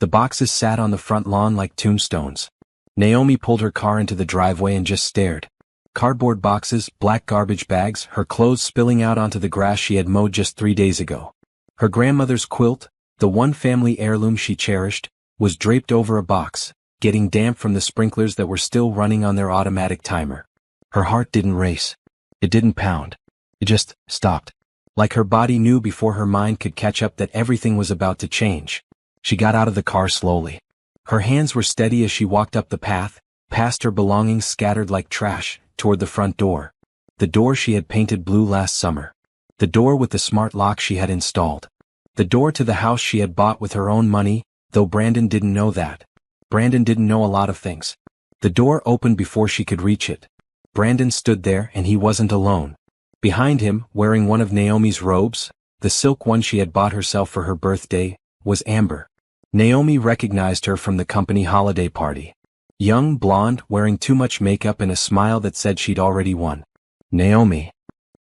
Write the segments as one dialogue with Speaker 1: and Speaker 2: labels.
Speaker 1: The boxes sat on the front lawn like tombstones. Naomi pulled her car into the driveway and just stared. Cardboard boxes, black garbage bags, her clothes spilling out onto the grass she had mowed just 3 days ago. Her grandmother's quilt, the one family heirloom she cherished, was draped over a box, getting damp from the sprinklers that were still running on their automatic timer. Her heart didn't race. It didn't pound. It just stopped. Like her body knew before her mind could catch up that everything was about to change. She got out of the car slowly. Her hands were steady as she walked up the path, past her belongings scattered like trash, toward the front door. The door she had painted blue last summer. The door with the smart lock she had installed. The door to the house she had bought with her own money, though Brandon didn't know that. Brandon didn't know a lot of things. The door opened before she could reach it. Brandon stood there and he wasn't alone. Behind him, wearing one of Naomi's robes, the silk one she had bought herself for her birthday, was Amber. Naomi recognized her from the company holiday party. Young, blonde, wearing too much makeup and a smile that said she'd already won. Naomi.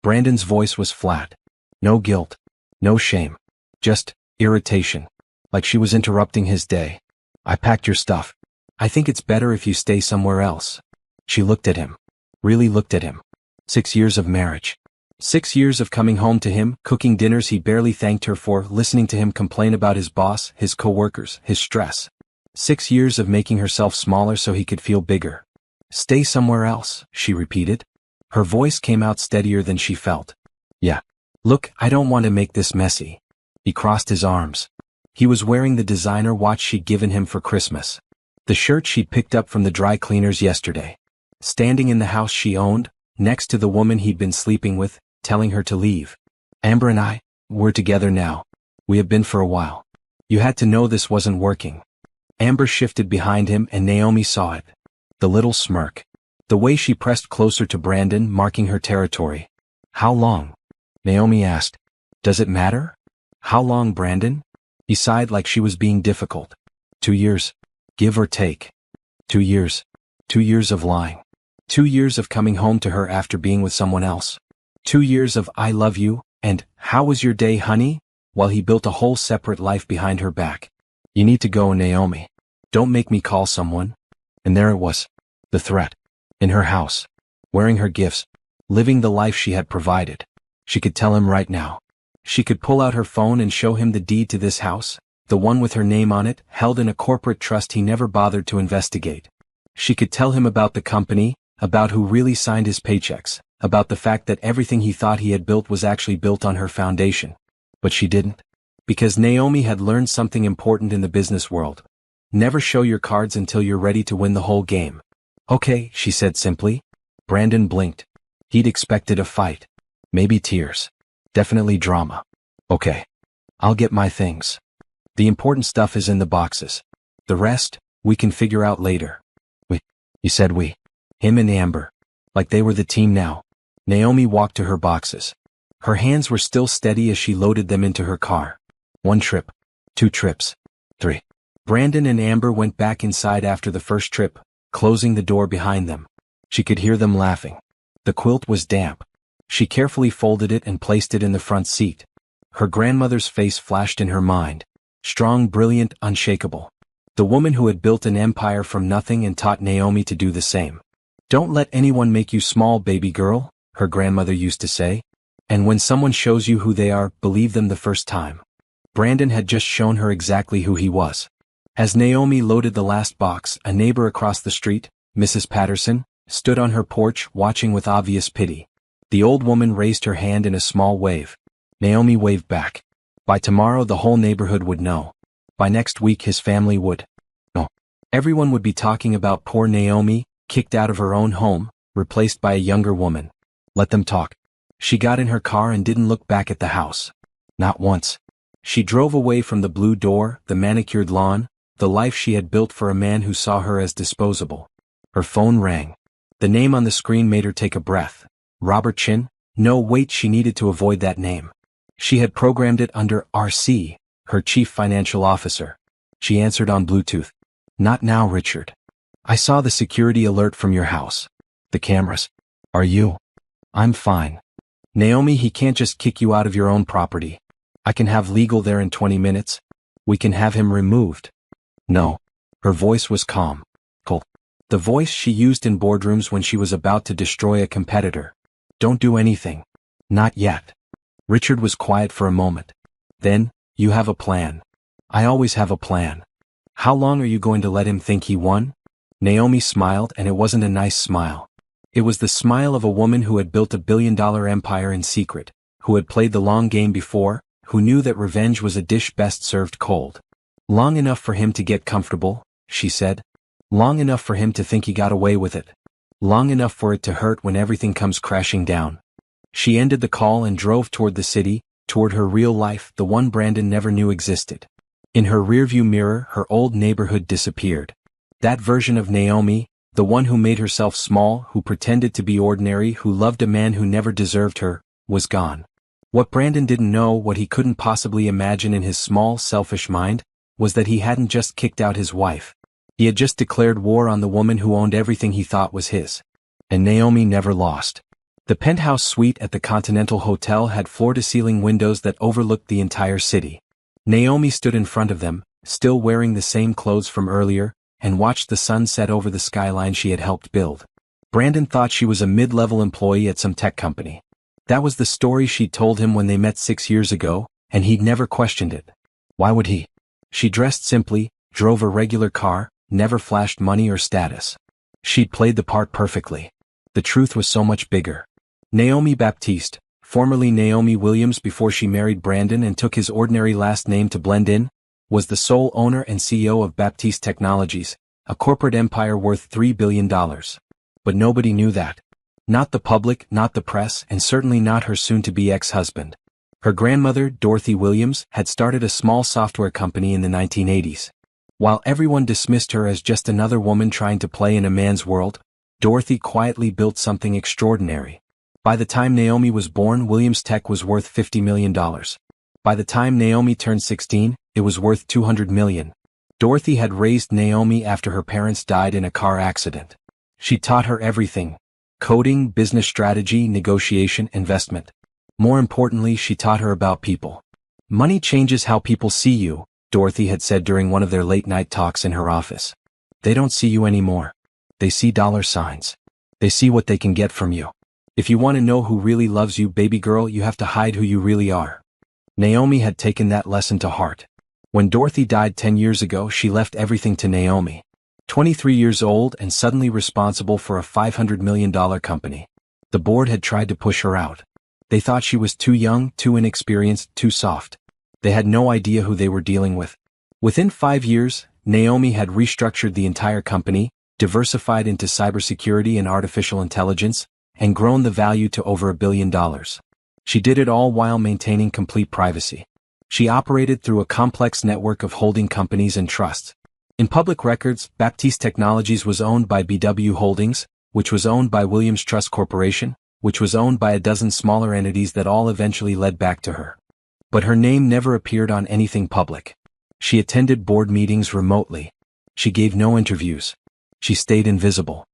Speaker 1: Brandon's voice was flat. No guilt. No shame. Just irritation. Like she was interrupting his day. I packed your stuff. I think it's better if you stay somewhere else. She looked at him. Really looked at him. 6 years of marriage. 6 years of coming home to him, cooking dinners he barely thanked her for, listening to him complain about his boss, his coworkers, his stress. 6 years of making herself smaller so he could feel bigger. Stay somewhere else, she repeated. Her voice came out steadier than she felt. Yeah. Look, I don't want to make this messy. He crossed his arms. He was wearing the designer watch she'd given him for Christmas. The shirt she'd picked up from the dry cleaners yesterday. Standing in the house she owned, next to the woman he'd been sleeping with, telling her to leave. Amber and we're together now. We have been for a while. You had to know this wasn't working. Amber shifted behind him and Naomi saw it. The little smirk. The way she pressed closer to Brandon, marking her territory. How long? Naomi asked. Does it matter? How long, Brandon? He sighed like she was being difficult. 2 years. Give or take. 2 years. 2 years of lying. 2 years of coming home to her after being with someone else. 2 years of I love you, and how was your day, honey? While he built a whole separate life behind her back. You need to go, Naomi. Don't make me call someone. And there it was. The threat. In her house. Wearing her gifts. Living the life she had provided. She could tell him right now. She could pull out her phone and show him the deed to this house, the one with her name on it, held in a corporate trust he never bothered to investigate. She could tell him about the company, about who really signed his paychecks, about the fact that everything he thought he had built was actually built on her foundation. But she didn't. Because Naomi had learned something important in the business world. Never show your cards until you're ready to win the whole game. Okay, she said simply. Brandon blinked. He'd expected a fight. Maybe tears. Definitely drama. Okay. I'll get my things. The important stuff is in the boxes. The rest, we can figure out later. We. You said we. Him and Amber. Like they were the team now. Naomi walked to her boxes. Her hands were still steady as she loaded them into her car. 1 trip. 2 trips. 3. Brandon and Amber went back inside after the first trip, closing the door behind them. She could hear them laughing. The quilt was damp. She carefully folded it and placed it in the front seat. Her grandmother's face flashed in her mind. Strong, brilliant, unshakable. The woman who had built an empire from nothing and taught Naomi to do the same. Don't let anyone make you small, baby girl, her grandmother used to say. And when someone shows you who they are, believe them the first time. Brandon had just shown her exactly who he was. As Naomi loaded the last box, a neighbor across the street, Mrs. Patterson, stood on her porch watching with obvious pity. The old woman raised her hand in a small wave. Naomi waved back. By tomorrow the whole neighborhood would know. By next week his family would. No. Everyone would be talking about poor Naomi, kicked out of her own home, replaced by a younger woman. Let them talk. She got in her car and didn't look back at the house. Not once. She drove away from the blue door, the manicured lawn, the life she had built for a man who saw her as disposable. Her phone rang. The name on the screen made her take a breath. Robert Chin? No, wait, she needed to avoid that name. She had programmed it under RC, her chief financial officer. She answered on Bluetooth. Not now, Richard. I saw the security alert from your house. The cameras. Are you? I'm fine. Naomi, he can't just kick you out of your own property. I can have legal there in 20 minutes. We can have him removed. No. Her voice was calm. Cool. The voice she used in boardrooms when she was about to destroy a competitor. Don't do anything. Not yet. Richard was quiet for a moment. Then, you have a plan. I always have a plan. How long are you going to let him think he won? Naomi smiled, and it wasn't a nice smile. It was the smile of a woman who had built a billion-dollar empire in secret, who had played the long game before, who knew that revenge was a dish best served cold. Long enough for him to get comfortable, she said. Long enough for him to think he got away with it. Long enough for it to hurt when everything comes crashing down. She ended the call and drove toward the city, toward her real life, the one Brandon never knew existed. In her rearview mirror, her old neighborhood disappeared. That version of Naomi, the one who made herself small, who pretended to be ordinary, who loved a man who never deserved her, was gone. What Brandon didn't know, what he couldn't possibly imagine in his small, selfish mind, was that he hadn't just kicked out his wife. He had just declared war on the woman who owned everything he thought was his. And Naomi never lost. The penthouse suite at the Continental Hotel had floor-to-ceiling windows that overlooked the entire city. Naomi stood in front of them, still wearing the same clothes from earlier, and watched the sun set over the skyline she had helped build. Brandon thought she was a mid-level employee at some tech company. That was the story she'd told him when they met 6 years ago, and he'd never questioned it. Why would he? She dressed simply, drove a regular car, never flashed money or status. She'd played the part perfectly. The truth was so much bigger. Naomi Baptiste, formerly Naomi Williams before she married Brandon and took his ordinary last name to blend in, was the sole owner and CEO of Baptiste Technologies, a corporate empire worth $3 billion. But nobody knew that. Not the public, not the press, and certainly not her soon-to-be ex-husband. Her grandmother, Dorothy Williams, had started a small software company in the 1980s. While everyone dismissed her as just another woman trying to play in a man's world, Dorothy quietly built something extraordinary. By the time Naomi was born, Williams Tech was worth $50 million. By the time Naomi turned 16, it was worth $200 million. Dorothy had raised Naomi after her parents died in a car accident. She taught her everything: coding, business strategy, negotiation, investment. More importantly, she taught her about people. Money changes how people see you, Dorothy had said during one of their late-night talks in her office. They don't see you anymore. They see dollar signs. They see what they can get from you. If you want to know who really loves you, baby girl, you have to hide who you really are. Naomi had taken that lesson to heart. When Dorothy died 10 years ago, she left everything to Naomi. 23 years old and suddenly responsible for a $500 million company. The board had tried to push her out. They thought she was too young, too inexperienced, too soft. They had no idea who they were dealing with. Within 5 years, Naomi had restructured the entire company, diversified into cybersecurity and artificial intelligence, and grown the value to over $1 billion. She did it all while maintaining complete privacy. She operated through a complex network of holding companies and trusts. In public records, Baptiste Technologies was owned by BW Holdings, which was owned by Williams Trust Corporation, which was owned by a dozen smaller entities that all eventually led back to her. But her name never appeared on anything public. She attended board meetings remotely. She gave no interviews. She stayed invisible.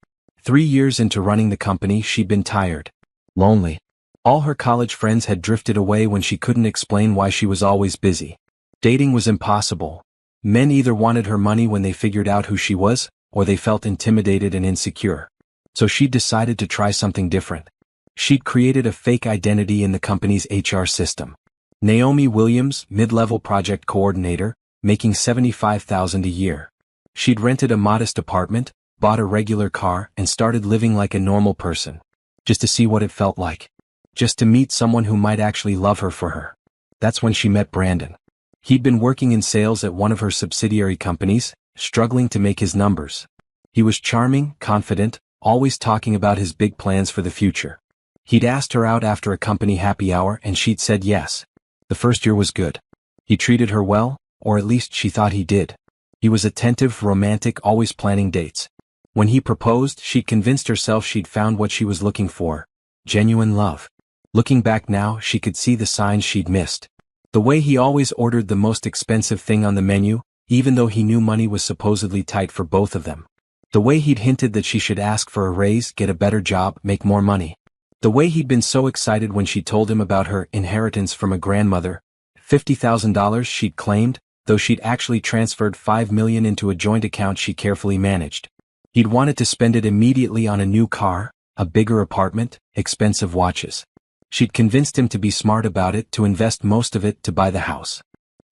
Speaker 1: 3 years into running the company, she'd been tired. Lonely. All her college friends had drifted away when she couldn't explain why she was always busy. Dating was impossible. Men either wanted her money when they figured out who she was, or they felt intimidated and insecure. So she decided to try something different. She'd created a fake identity in the company's HR system. Naomi Williams, mid-level project coordinator, making $75,000 a year. She'd rented a modest apartment, bought a regular car, and started living like a normal person. Just to see what it felt like. Just to meet someone who might actually love her for her. That's when she met Brandon. He'd been working in sales at one of her subsidiary companies, struggling to make his numbers. He was charming, confident, always talking about his big plans for the future. He'd asked her out after a company happy hour and she'd said yes. The first year was good. He treated her well, or at least she thought he did. He was attentive, romantic, always planning dates. When he proposed, she'd convinced herself she'd found what she was looking for: genuine love. Looking back now, she could see the signs she'd missed. The way he always ordered the most expensive thing on the menu, even though he knew money was supposedly tight for both of them. The way he'd hinted that she should ask for a raise, get a better job, make more money. The way he'd been so excited when she told him about her inheritance from a grandmother, $50,000 she'd claimed, though she'd actually transferred $5 million into a joint account she carefully managed. He'd wanted to spend it immediately on a new car, a bigger apartment, expensive watches. She'd convinced him to be smart about it, to invest most of it to buy the house.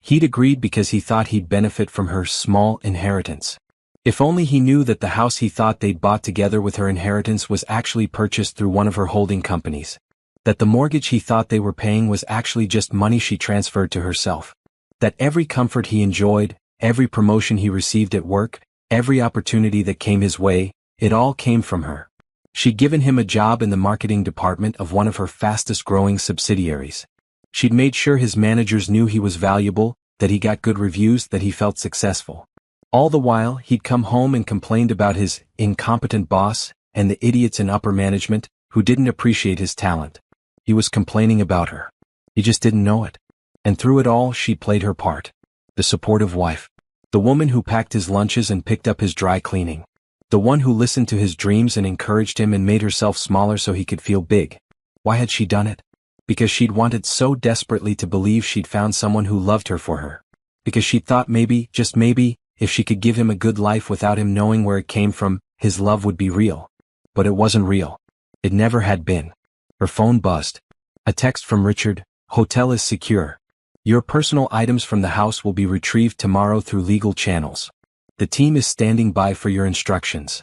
Speaker 1: He'd agreed because he thought he'd benefit from her small inheritance. If only he knew that the house he thought they'd bought together with her inheritance was actually purchased through one of her holding companies. That the mortgage he thought they were paying was actually just money she transferred to herself. That every comfort he enjoyed, every promotion he received at work, every opportunity that came his way, it all came from her. She'd given him a job in the marketing department of one of her fastest-growing subsidiaries. She'd made sure his managers knew he was valuable, that he got good reviews, that he felt successful. All the while, he'd come home and complained about his incompetent boss and the idiots in upper management who didn't appreciate his talent. He was complaining about her. He just didn't know it. And through it all, she played her part. The supportive wife. The woman who packed his lunches and picked up his dry cleaning. The one who listened to his dreams and encouraged him and made herself smaller so he could feel big. Why had she done it? Because she'd wanted so desperately to believe she'd found someone who loved her for her. Because she thought maybe, just maybe, if she could give him a good life without him knowing where it came from, his love would be real. But it wasn't real. It never had been. Her phone buzzed. A text from Richard. Hotel is secure. Your personal items from the house will be retrieved tomorrow through legal channels. The team is standing by for your instructions.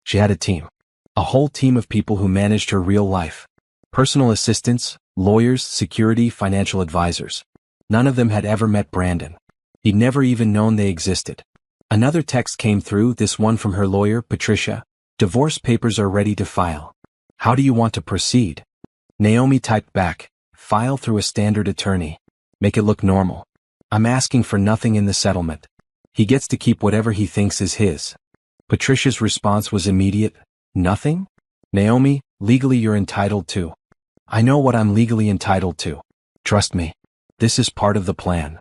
Speaker 1: She had a team. A whole team of people who managed her real life. Personal assistants, lawyers, security, financial advisors. None of them had ever met Brandon. He'd never even known they existed. Another text came through, this one from her lawyer, Patricia. Divorce papers are ready to file. How do you want to proceed? Naomi typed back, file through a standard attorney. Make it look normal. I'm asking for nothing in the settlement. He gets to keep whatever he thinks is his. Patricia's response was immediate, nothing? Naomi, legally you're entitled to. I know what I'm legally entitled to. Trust me. This is part of the plan.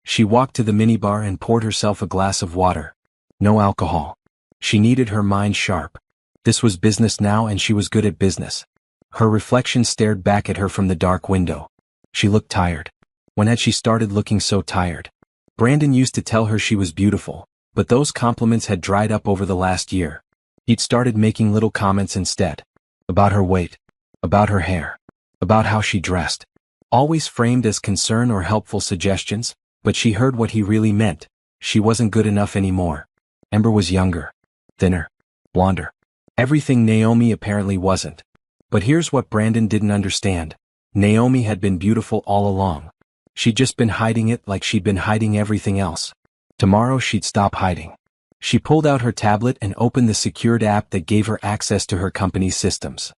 Speaker 1: She walked to the minibar and poured herself a glass of water. No alcohol. She needed her mind sharp. This was business now and she was good at business. Her reflection stared back at her from the dark window. She looked tired. When had she started looking so tired? Brandon used to tell her she was beautiful, but those compliments had dried up over the last year. He'd started making little comments instead. About her weight. About her hair. About how she dressed. Always framed as concern or helpful suggestions, but she heard what he really meant. She wasn't good enough anymore. Amber was younger. Thinner. Blonder. Everything Naomi apparently wasn't. But here's what Brandon didn't understand. Naomi had been beautiful all along. She'd just been hiding it like she'd been hiding everything else. Tomorrow she'd stop hiding. She pulled out her tablet and opened the secured app that gave her access to her company's systems.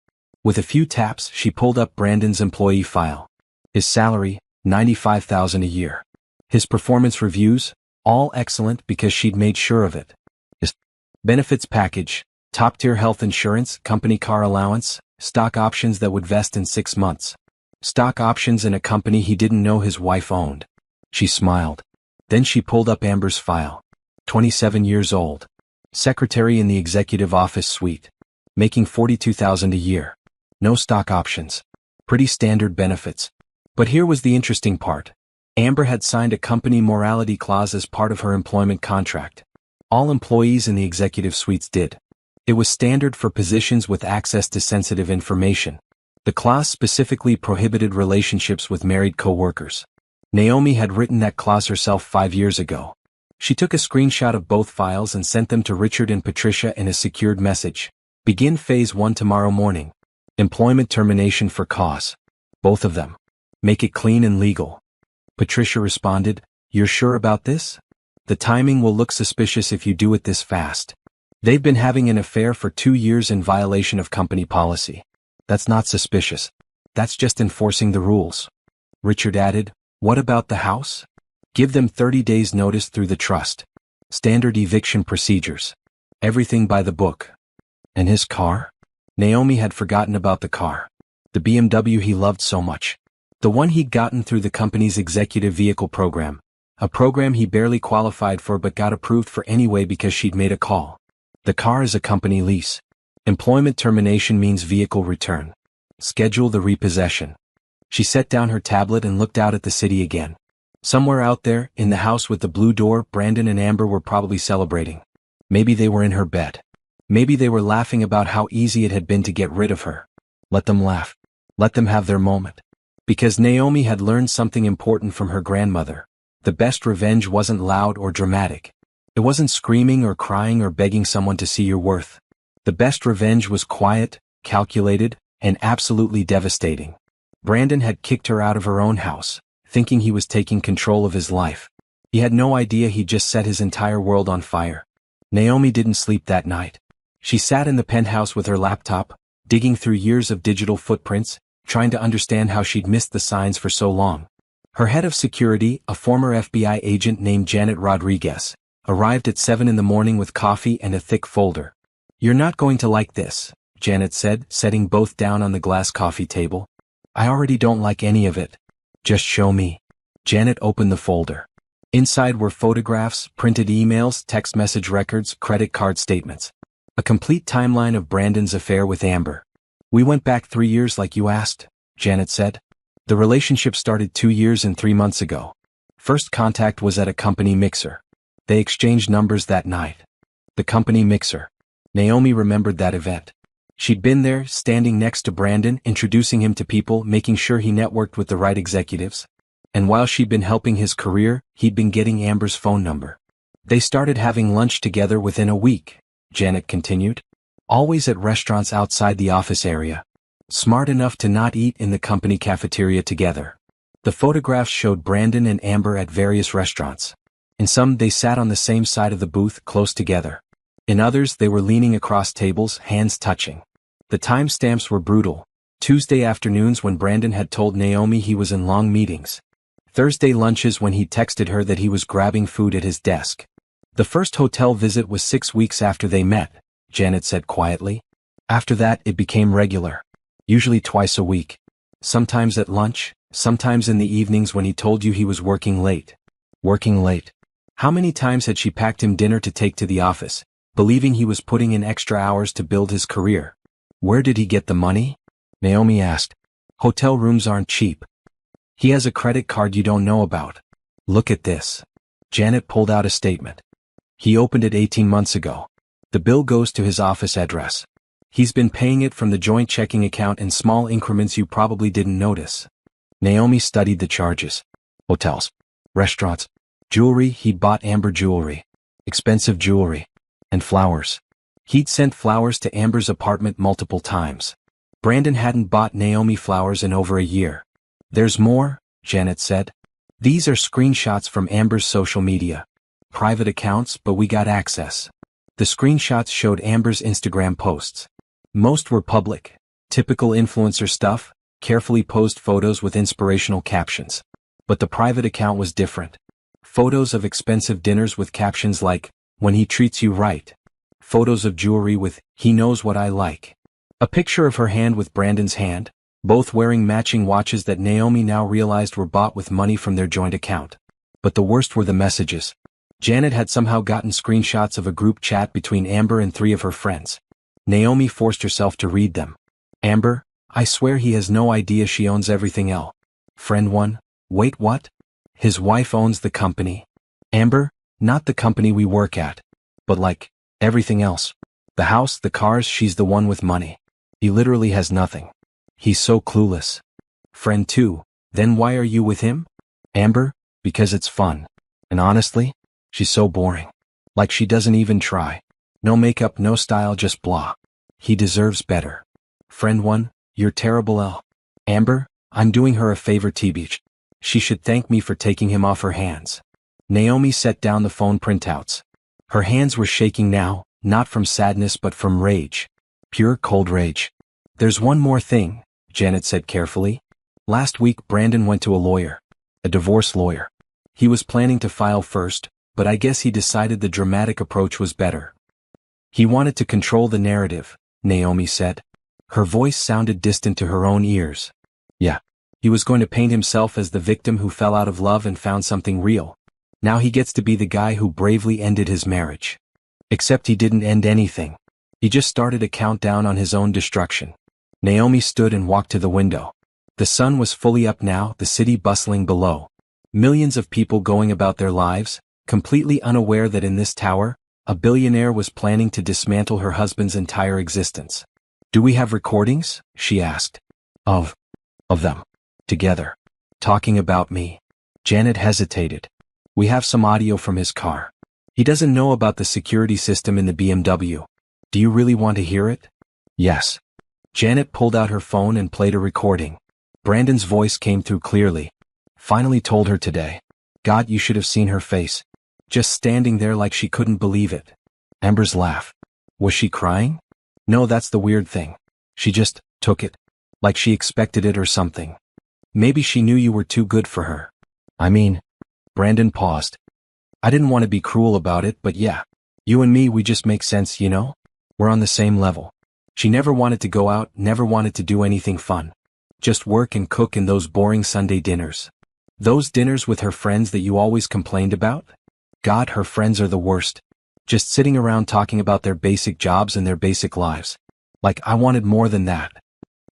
Speaker 1: With a few taps, she pulled up Brandon's employee file. His salary, $95,000 a year. His performance reviews, all excellent because she'd made sure of it. His benefits package, top-tier health insurance, company car allowance, stock options that would vest in 6 months. Stock options in a company he didn't know his wife owned. She smiled. Then she pulled up Amber's file. 27 years old. Secretary in the executive office suite. Making $42,000 a year. No stock options. Pretty standard benefits. But here was the interesting part. Amber had signed a company morality clause as part of her employment contract. All employees in the executive suites did. It was standard for positions with access to sensitive information. The clause specifically prohibited relationships with married co-workers. Naomi had written that clause herself 5 years ago. She took a screenshot of both files and sent them to Richard and Patricia in a secured message. Begin phase 1 tomorrow morning. Employment termination for cause. Both of them. Make it clean and legal. Patricia responded, "You're sure about this? The timing will look suspicious if you do it this fast. They've been having an affair for 2 years in violation of company policy. That's not suspicious. That's just enforcing the rules." Richard added, "What about the house? Give them 30 days notice through the trust. Standard eviction procedures. Everything by the book." And his car? Naomi had forgotten about the car. The BMW he loved so much. The one he'd gotten through the company's executive vehicle program. A program he barely qualified for but got approved for anyway because she'd made a call. The car is a company lease. Employment termination means vehicle return. Schedule the repossession. She set down her tablet and looked out at the city again. Somewhere out there, in the house with the blue door, Brandon and Amber were probably celebrating. Maybe they were in her bed. Maybe they were laughing about how easy it had been to get rid of her. Let them laugh. Let them have their moment. Because Naomi had learned something important from her grandmother. The best revenge wasn't loud or dramatic. It wasn't screaming or crying or begging someone to see your worth. The best revenge was quiet, calculated, and absolutely devastating. Brandon had kicked her out of her own house, thinking he was taking control of his life. He had no idea he'd just set his entire world on fire. Naomi didn't sleep that night. She sat in the penthouse with her laptop, digging through years of digital footprints, trying to understand how she'd missed the signs for so long. Her head of security, a former FBI agent named Janet Rodriguez, arrived at 7 in the morning with coffee and a thick folder. "You're not going to like this," Janet said, setting both down on the glass coffee table. "I already don't like any of it. Just show me." Janet opened the folder. Inside were photographs, printed emails, text message records, credit card statements. A complete timeline of Brandon's affair with Amber. "We went back 3 years like you asked," Janet said. "The relationship started 2 years and 3 months ago. First contact was at a company mixer. They exchanged numbers that night." The company mixer. Naomi remembered that event. She'd been there, standing next to Brandon, introducing him to people, making sure he networked with the right executives. And while she'd been helping his career, he'd been getting Amber's phone number. "They started having lunch together within a week," Janet continued. "Always at restaurants outside the office area. Smart enough to not eat in the company cafeteria together." The photographs showed Brandon and Amber at various restaurants. In some, they sat on the same side of the booth, close together. In others, they were leaning across tables, hands touching. The timestamps were brutal. Tuesday afternoons when Brandon had told Naomi he was in long meetings. Thursday lunches when he texted her that he was grabbing food at his desk. The first hotel visit was 6 weeks after they met, Janet said quietly. After that, it became regular. Usually twice a week. Sometimes at lunch, sometimes in the evenings when he told you he was working late. Working late. How many times had she packed him dinner to take to the office, believing he was putting in extra hours to build his career? Where did he get the money? Naomi asked. Hotel rooms aren't cheap. He has a credit card you don't know about. Look at this. Janet pulled out a statement. He opened it 18 months ago. The bill goes to his office address. He's been paying it from the joint checking account in small increments you probably didn't notice. Naomi studied the charges. Hotels. Restaurants. Jewelry. He bought Amber jewelry. Expensive jewelry. And flowers. He'd sent flowers to Amber's apartment multiple times. Brandon hadn't bought Naomi flowers in over a year. There's more, Janet said. These are screenshots from Amber's social media. Private accounts, but we got access. The screenshots showed Amber's Instagram posts. Most were public. Typical influencer stuff, carefully posed photos with inspirational captions. But the private account was different. Photos of expensive dinners with captions like, "When he treats you right." Photos of jewelry with, "He knows what I like." A picture of her hand with Brandon's hand, both wearing matching watches that Naomi now realized were bought with money from their joint account. But the worst were the messages. Janet had somehow gotten screenshots of a group chat between Amber and 3 of her friends. Naomi forced herself to read them. Amber, I swear he has no idea she owns everything else. Friend 1, wait what? His wife owns the company. Amber, not the company we work at. But like, everything else. The house, the cars, she's the one with money. He literally has nothing. He's so clueless. Friend 2, then why are you with him? Amber, because it's fun. And honestly, she's so boring. Like she doesn't even try. No makeup, no style, just blah. He deserves better. Friend 1, you're terrible L. Amber, I'm doing her a favor TBH. She should thank me for taking him off her hands. Naomi set down the phone printouts. Her hands were shaking now, not from sadness but from rage. Pure cold rage. There's one more thing, Janet said carefully. Last week Brandon went to a lawyer. A divorce lawyer. He was planning to file first, but I guess he decided the dramatic approach was better. He wanted to control the narrative, Naomi said. Her voice sounded distant to her own ears. Yeah. He was going to paint himself as the victim who fell out of love and found something real. Now he gets to be the guy who bravely ended his marriage. Except he didn't end anything. He just started a countdown on his own destruction. Naomi stood and walked to the window. The sun was fully up now, the city bustling below. Millions of people going about their lives, completely unaware that in this tower, a billionaire was planning to dismantle her husband's entire existence. Do we have recordings? She asked. Of them. Together. Talking about me. Janet hesitated. We have some audio from his car. He doesn't know about the security system in the BMW. Do you really want to hear it? Yes. Janet pulled out her phone and played a recording. Brandon's voice came through clearly. Finally told her today. God, you should have seen her face. Just standing there like she couldn't believe it. Amber's laugh. Was she crying? No, that's the weird thing. She just took it. Like she expected it or something. Maybe she knew you were too good for her. I mean, Brandon paused. I didn't want to be cruel about it, but yeah. You and me, we just make sense, you know? We're on the same level. She never wanted to go out, never wanted to do anything fun. Just work and cook in those boring Sunday dinners. Those dinners with her friends that you always complained about? God, her friends are the worst. Just sitting around talking about their basic jobs and their basic lives. Like I wanted more than that.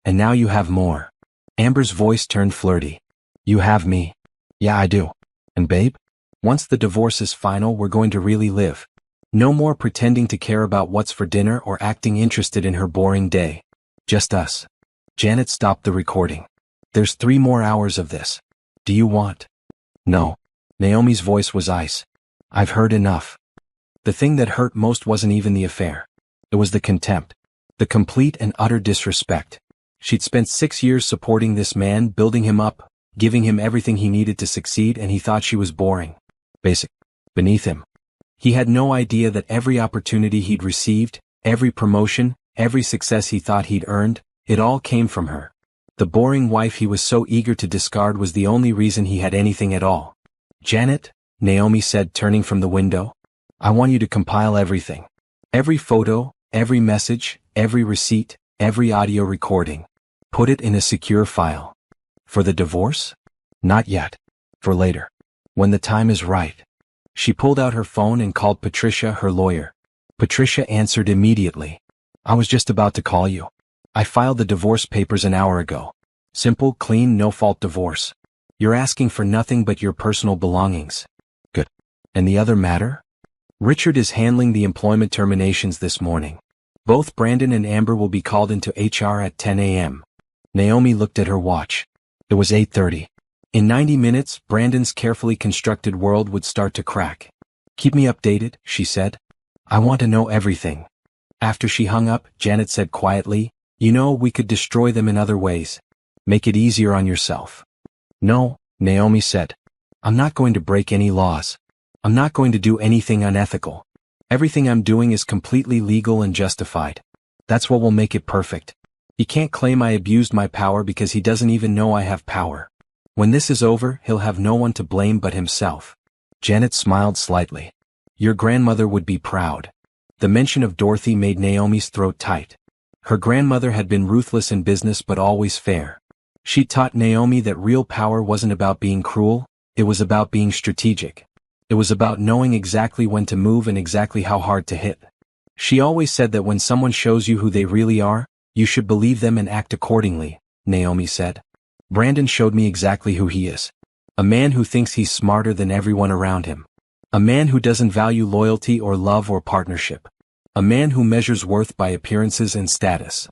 Speaker 1: And now you have more. Amber's voice turned flirty. You have me. Yeah, I do. And babe? Once the divorce is final, we're going to really live. No more pretending to care about what's for dinner or acting interested in her boring day. Just us. Janet stopped the recording. There's 3 more hours of this. Do you want? No. Naomi's voice was ice. I've heard enough. The thing that hurt most wasn't even the affair. It was the contempt. The complete and utter disrespect. She'd spent 6 years supporting this man, building him up, giving him everything he needed to succeed, and he thought she was boring. Basic. Beneath him. He had no idea that every opportunity he'd received, every promotion, every success he thought he'd earned, it all came from her. The boring wife he was so eager to discard was the only reason he had anything at all. Janet, Naomi said, turning from the window, I want you to compile everything. Every photo, every message, every receipt, every audio recording. Put it in a secure file. For the divorce? Not yet. For later. When the time is right. She pulled out her phone and called Patricia, her lawyer. Patricia answered immediately. I was just about to call you. I filed the divorce papers an hour ago. Simple, clean, no-fault divorce. You're asking for nothing but your personal belongings. Good. And the other matter? Richard is handling the employment terminations this morning. Both Brandon and Amber will be called into HR at 10 a.m. Naomi looked at her watch. It was 8:30. In 90 minutes, Brandon's carefully constructed world would start to crack. Keep me updated, she said. I want to know everything. After she hung up, Janet said quietly, you know, we could destroy them in other ways. Make it easier on yourself. No, Naomi said. I'm not going to break any laws. I'm not going to do anything unethical. Everything I'm doing is completely legal and justified. That's what will make it perfect. He can't claim I abused my power because he doesn't even know I have power. When this is over, he'll have no one to blame but himself. Janet smiled slightly. Your grandmother would be proud. The mention of Dorothy made Naomi's throat tight. Her grandmother had been ruthless in business but always fair. She taught Naomi that real power wasn't about being cruel, it was about being strategic. It was about knowing exactly when to move and exactly how hard to hit. She always said that when someone shows you who they really are, you should believe them and act accordingly, Naomi said. Brandon showed me exactly who he is. A man who thinks he's smarter than everyone around him. A man who doesn't value loyalty or love or partnership. A man who measures worth by appearances and status.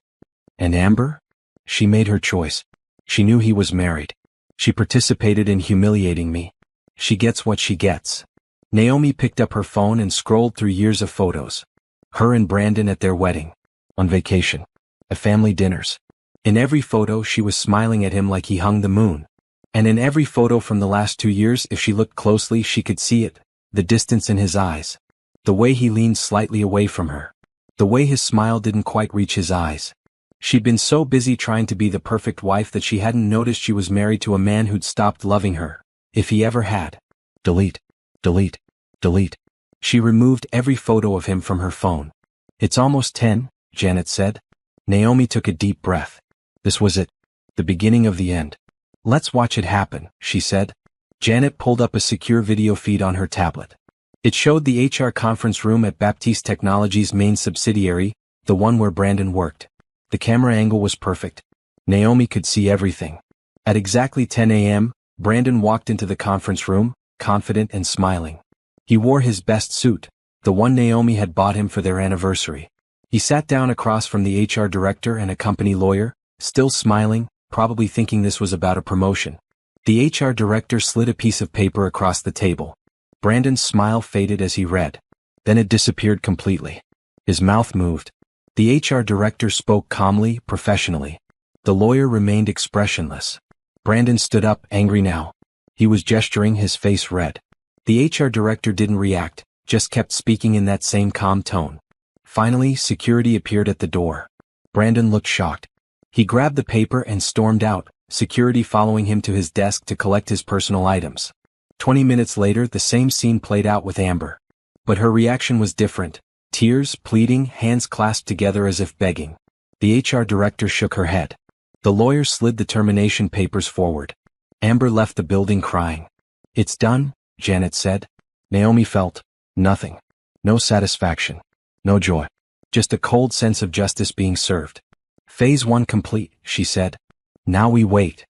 Speaker 1: And Amber? She made her choice. She knew he was married. She participated in humiliating me. She gets what she gets. Naomi picked up her phone and scrolled through years of photos. Her and Brandon at their wedding. On vacation. At family dinners. In every photo she was smiling at him like he hung the moon. And in every photo from the last 2 years, if she looked closely, she could see it. The distance in his eyes. The way he leaned slightly away from her. The way his smile didn't quite reach his eyes. She'd been so busy trying to be the perfect wife that she hadn't noticed she was married to a man who'd stopped loving her. If he ever had. Delete. Delete. Delete. She removed every photo of him from her phone. It's almost 10, Janet said. Naomi took a deep breath. This was it. The beginning of the end. Let's watch it happen, she said. Janet pulled up a secure video feed on her tablet. It showed the HR conference room at Baptiste Technologies' main subsidiary, the one where Brandon worked. The camera angle was perfect. Naomi could see everything. At exactly 10 a.m., Brandon walked into the conference room, confident and smiling. He wore his best suit, the one Naomi had bought him for their anniversary. He sat down across from the HR director and a company lawyer, still smiling, probably thinking this was about a promotion. The HR director slid a piece of paper across the table. Brandon's smile faded as he read. Then it disappeared completely. His mouth moved. The HR director spoke calmly, professionally. The lawyer remained expressionless. Brandon stood up, angry now. He was gesturing, his face red. The HR director didn't react, just kept speaking in that same calm tone. Finally, security appeared at the door. Brandon looked shocked. He grabbed the paper and stormed out, security following him to his desk to collect his personal items. 20 minutes later, the same scene played out with Amber. But her reaction was different. Tears, pleading, hands clasped together as if begging. The HR director shook her head. The lawyer slid the termination papers forward. Amber left the building crying. "It's done," Janet said. Naomi felt nothing. No satisfaction. No joy. Just a cold sense of justice being served. "Phase 1 complete," she said. "Now we wait."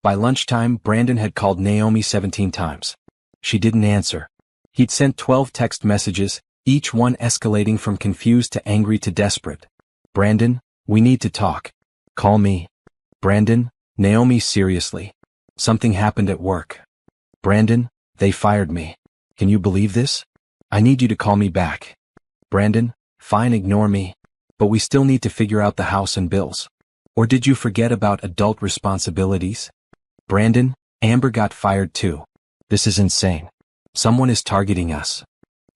Speaker 1: By lunchtime, Brandon had called Naomi 17 times. She didn't answer. He'd sent 12 text messages, each one escalating from confused to angry to desperate. "Brandon, we need to talk. Call me." "Brandon, Naomi, seriously. Something happened at work." "Brandon, they fired me. Can you believe this? I need you to call me back." "Brandon, fine, ignore me. But we still need to figure out the house and bills. Or did you forget about adult responsibilities?" "Brandon, Amber got fired too. This is insane. Someone is targeting us."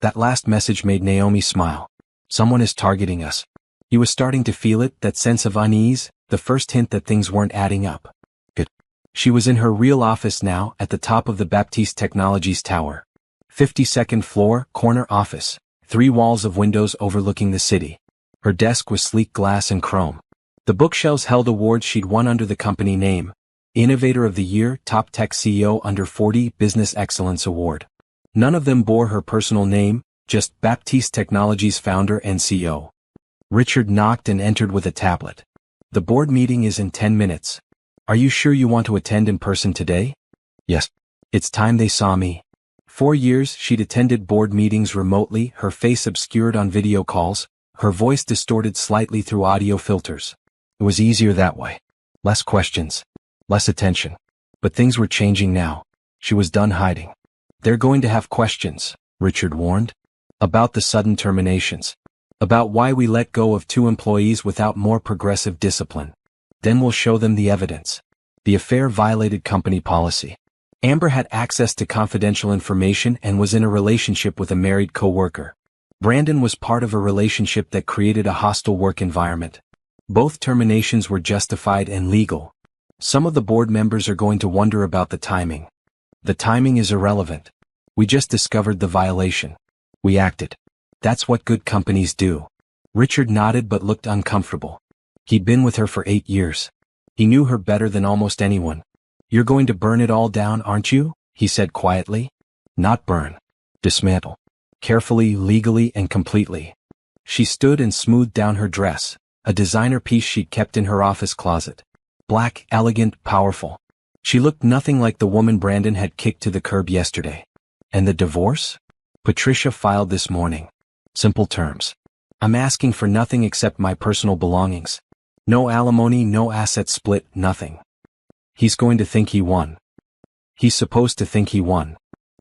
Speaker 1: That last message made Naomi smile. Someone is targeting us. He was starting to feel it, that sense of unease, the first hint that things weren't adding up. Good. She was in her real office now, at the top of the Baptiste Technologies tower. 52nd floor, corner office. 3 walls of windows overlooking the city. Her desk was sleek glass and chrome. The bookshelves held awards she'd won under the company name. Innovator of the Year, Top Tech CEO Under 40 Business Excellence Award. None of them bore her personal name, just Baptiste Technologies founder and CEO. Richard knocked and entered with a tablet. "The board meeting is in 10 minutes. Are you sure you want to attend in person today?" "Yes. It's time they saw me." 4 years she'd attended board meetings remotely, her face obscured on video calls, her voice distorted slightly through audio filters. It was easier that way. Less questions. Less attention. But things were changing now. She was done hiding. "They're going to have questions," Richard warned. "About the sudden terminations. About why we let go of 2 employees without more progressive discipline. Then we'll show them the evidence. The affair violated company policy. Amber had access to confidential information and was in a relationship with a married co-worker. Brandon was part of a relationship that created a hostile work environment. Both terminations were justified and legal. Some of the board members are going to wonder about the timing. The timing is irrelevant. We just discovered the violation. We acted. That's what good companies do." Richard nodded but looked uncomfortable. He'd been with her for 8 years. He knew her better than almost anyone. "You're going to burn it all down, aren't you?" he said quietly. "Not burn. Dismantle. Carefully, legally, and completely." She stood and smoothed down her dress, a designer piece she'd kept in her office closet. Black, elegant, powerful. She looked nothing like the woman Brandon had kicked to the curb yesterday. "And the divorce?" "Patricia filed this morning. Simple terms. I'm asking for nothing except my personal belongings. No alimony, no asset split, nothing." "He's going to think he won." "He's supposed to think he won."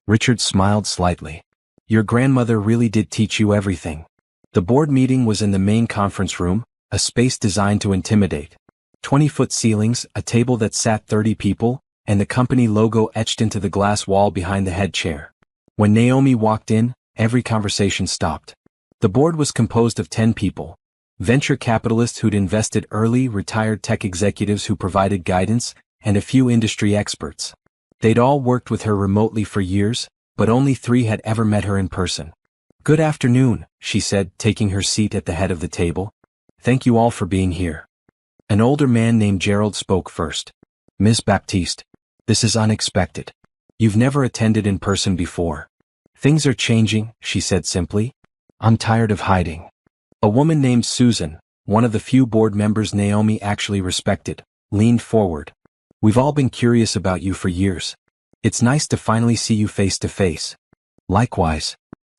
Speaker 1: Richard smiled slightly. "Your grandmother really did teach you everything." The board meeting was in the main conference room, a space designed to intimidate. 20-foot ceilings, a table that sat 30 people, and the company logo etched into the glass wall behind the head chair. When Naomi walked in, every conversation stopped. The board was composed of 10 people. Venture capitalists who'd invested early, retired tech executives who provided guidance, and a few industry experts. They'd all worked with her remotely for years, but only 3 had ever met her in person. "Good afternoon," she said, taking her seat at the head of the table. "Thank you all for being here." An older man named Gerald spoke first. "Ms. Baptiste, this is unexpected. You've never attended in person before." "Things are changing," she said simply. "I'm tired of hiding." A woman named Susan, one of the few board members Naomi actually respected, leaned forward. "We've all been curious about you for years. It's nice to finally see you face to face. Likewise.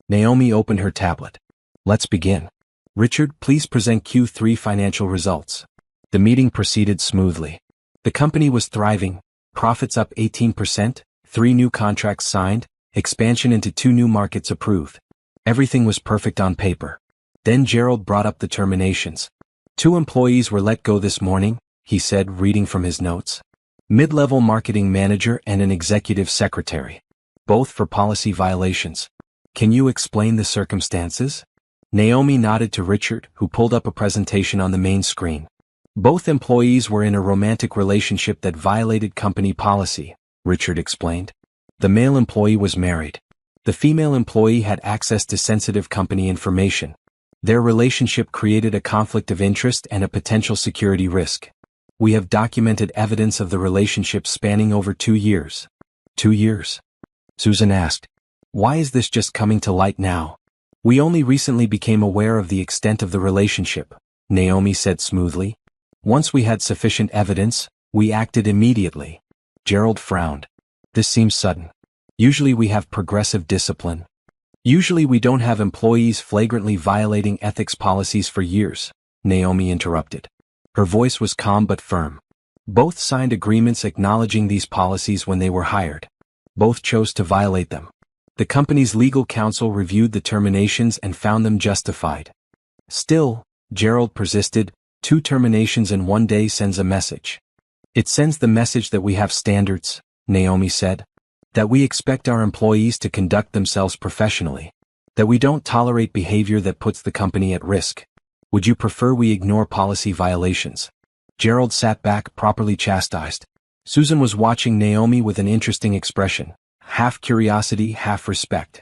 Speaker 1: Naomi opened her tablet. Let's begin. Richard, please present Q3 financial results. The meeting proceeded smoothly. The company was thriving, profits up 18%, 3 new contracts signed, expansion into 2 new markets approved. Everything was perfect on paper. Then Gerald brought up the terminations. 2 employees were let go this morning, he said, reading from his notes. Mid-level marketing manager and an executive secretary. Both for policy violations. Can you explain the circumstances? Naomi nodded to Richard, who pulled up a presentation on the main screen. Both employees were in a romantic relationship that violated company policy, Richard explained. The male employee was married. The female employee had access to sensitive company information. Their relationship created a conflict of interest and a potential security risk. We have documented evidence of the relationship spanning over 2 years. 2 years? Susan asked. Why is this just coming to light now? We only recently became aware of the extent of the relationship, Naomi said smoothly. Once we had sufficient evidence, we acted immediately. Gerald frowned. This seems sudden. Usually we have progressive discipline. Usually we don't have employees flagrantly violating ethics policies for years, Naomi interrupted. Her voice was calm but firm. Both signed agreements acknowledging these policies when they were hired. Both chose to violate them. The company's legal counsel reviewed the terminations and found them justified. Still, Gerald persisted, 2 terminations in 1 day sends a message. It sends the message that we have standards, Naomi said. That we expect our employees to conduct themselves professionally. That we don't tolerate behavior that puts the company at risk. Would you prefer we ignore policy violations? Gerald sat back, properly chastised. Susan was watching Naomi with an interesting expression, half curiosity, half respect.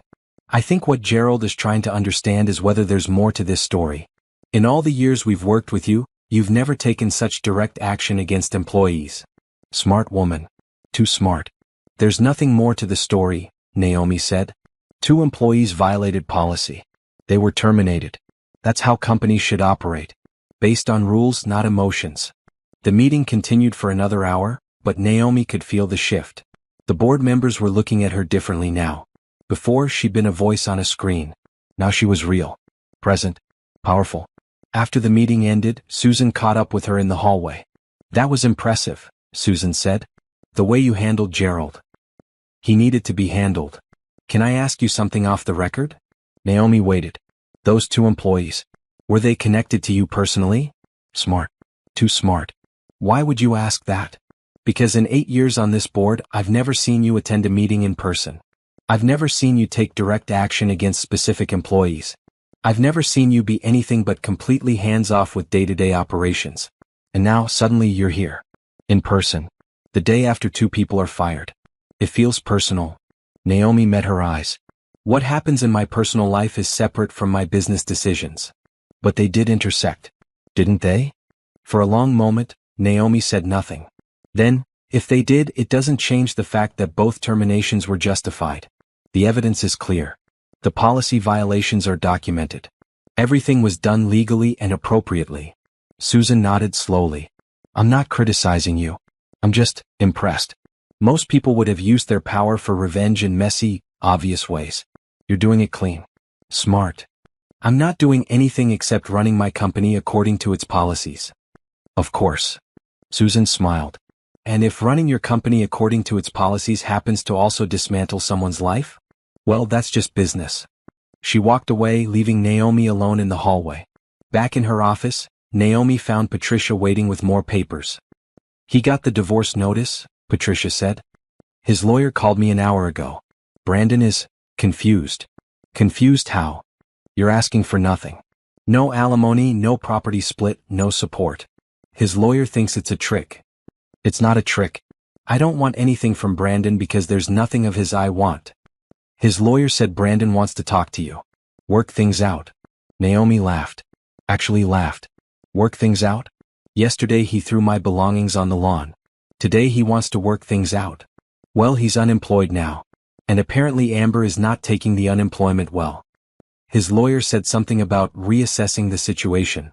Speaker 1: I think what Gerald is trying to understand is whether there's more to this story. In all the years we've worked with you, you've never taken such direct action against employees. Smart woman. Too smart. There's nothing more to the story, Naomi said. 2 employees violated policy. They were terminated. That's how companies should operate. Based on rules, not emotions. The meeting continued for another hour, but Naomi could feel the shift. The board members were looking at her differently now. Before, she'd been a voice on a screen. Now she was real. Present. Powerful. After the meeting ended, Susan caught up with her in the hallway. That was impressive, Susan said. The way you handled Gerald. He needed to be handled. Can I ask you something off the record? Naomi waited. Those 2 employees. Were they connected to you personally? Smart. Too smart. Why would you ask that? Because in 8 years on this board, I've never seen you attend a meeting in person. I've never seen you take direct action against specific employees. I've never seen you be anything but completely hands-off with day-to-day operations. And now, suddenly you're here. In person. The day after 2 people are fired. It feels personal. Naomi met her eyes. What happens in my personal life is separate from my business decisions. But they did intersect. Didn't they? For a long moment, Naomi said nothing. Then, if they did, it doesn't change the fact that both terminations were justified. The evidence is clear. The policy violations are documented. Everything was done legally and appropriately. Susan nodded slowly. I'm not criticizing you. I'm just impressed. Most people would have used their power for revenge in messy, obvious ways. You're doing it clean. Smart. I'm not doing anything except running my company according to its policies. Of course. Susan smiled. And if running your company according to its policies happens to also dismantle someone's life? Well, that's just business. She walked away, leaving Naomi alone in the hallway. Back in her office, Naomi found Patricia waiting with more papers. He got the divorce notice, Patricia said. His lawyer called me an hour ago. Brandon is confused. Confused how? You're asking for nothing. No alimony, no property split, no support. His lawyer thinks it's a trick. It's not a trick. I don't want anything from Brandon because there's nothing of his I want. His lawyer said Brandon wants to talk to you. Work things out. Naomi laughed. Actually laughed. Work things out? Yesterday he threw my belongings on the lawn. Today he wants to work things out. Well, he's unemployed now. And apparently Amber is not taking the unemployment well. His lawyer said something about reassessing the situation.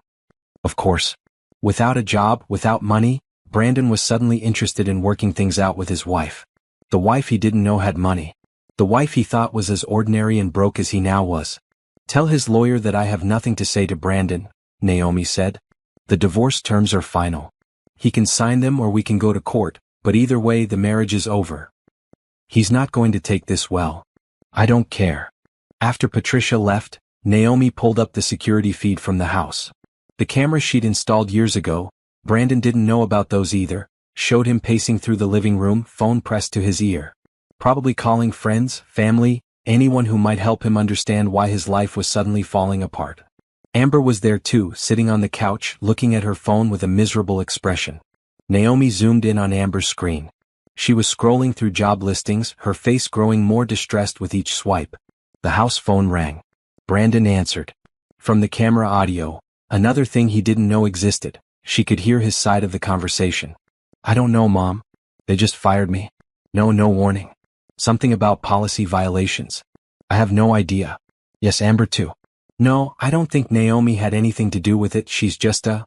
Speaker 1: Of course. Without a job, without money, Brandon was suddenly interested in working things out with his wife. The wife he didn't know had money. The wife he thought was as ordinary and broke as he now was. Tell his lawyer that I have nothing to say to Brandon, Naomi said. The divorce terms are final. He can sign them or we can go to court, but either way the marriage is over. He's not going to take this well. I don't care. After Patricia left, Naomi pulled up the security feed from the house. The camera she'd installed years ago, Brandon didn't know about those either, showed him pacing through the living room, phone pressed to his ear. Probably calling friends, family, anyone who might help him understand why his life was suddenly falling apart. Amber was there too, sitting on the couch, looking at her phone with a miserable expression. Naomi zoomed in on Amber's screen. She was scrolling through job listings, her face growing more distressed with each swipe. The house phone rang. Brandon answered. From the camera audio, another thing he didn't know existed, she could hear his side of the conversation. I don't know, Mom. They just fired me. No warning. Something about policy violations. I have no idea. Yes, Amber too. No, I don't think Naomi had anything to do with it, she's just a...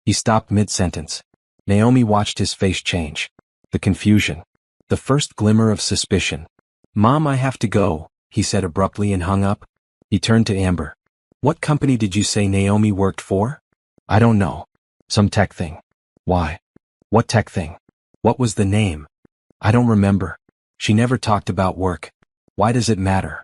Speaker 1: He stopped mid-sentence. Naomi watched his face change. The confusion. The first glimmer of suspicion. Mom, I have to go, he said abruptly and hung up. He turned to Amber. What company did you say Naomi worked for? I don't know. Some tech thing. Why? What tech thing? What was the name? I don't remember. She never talked about work. Why does it matter?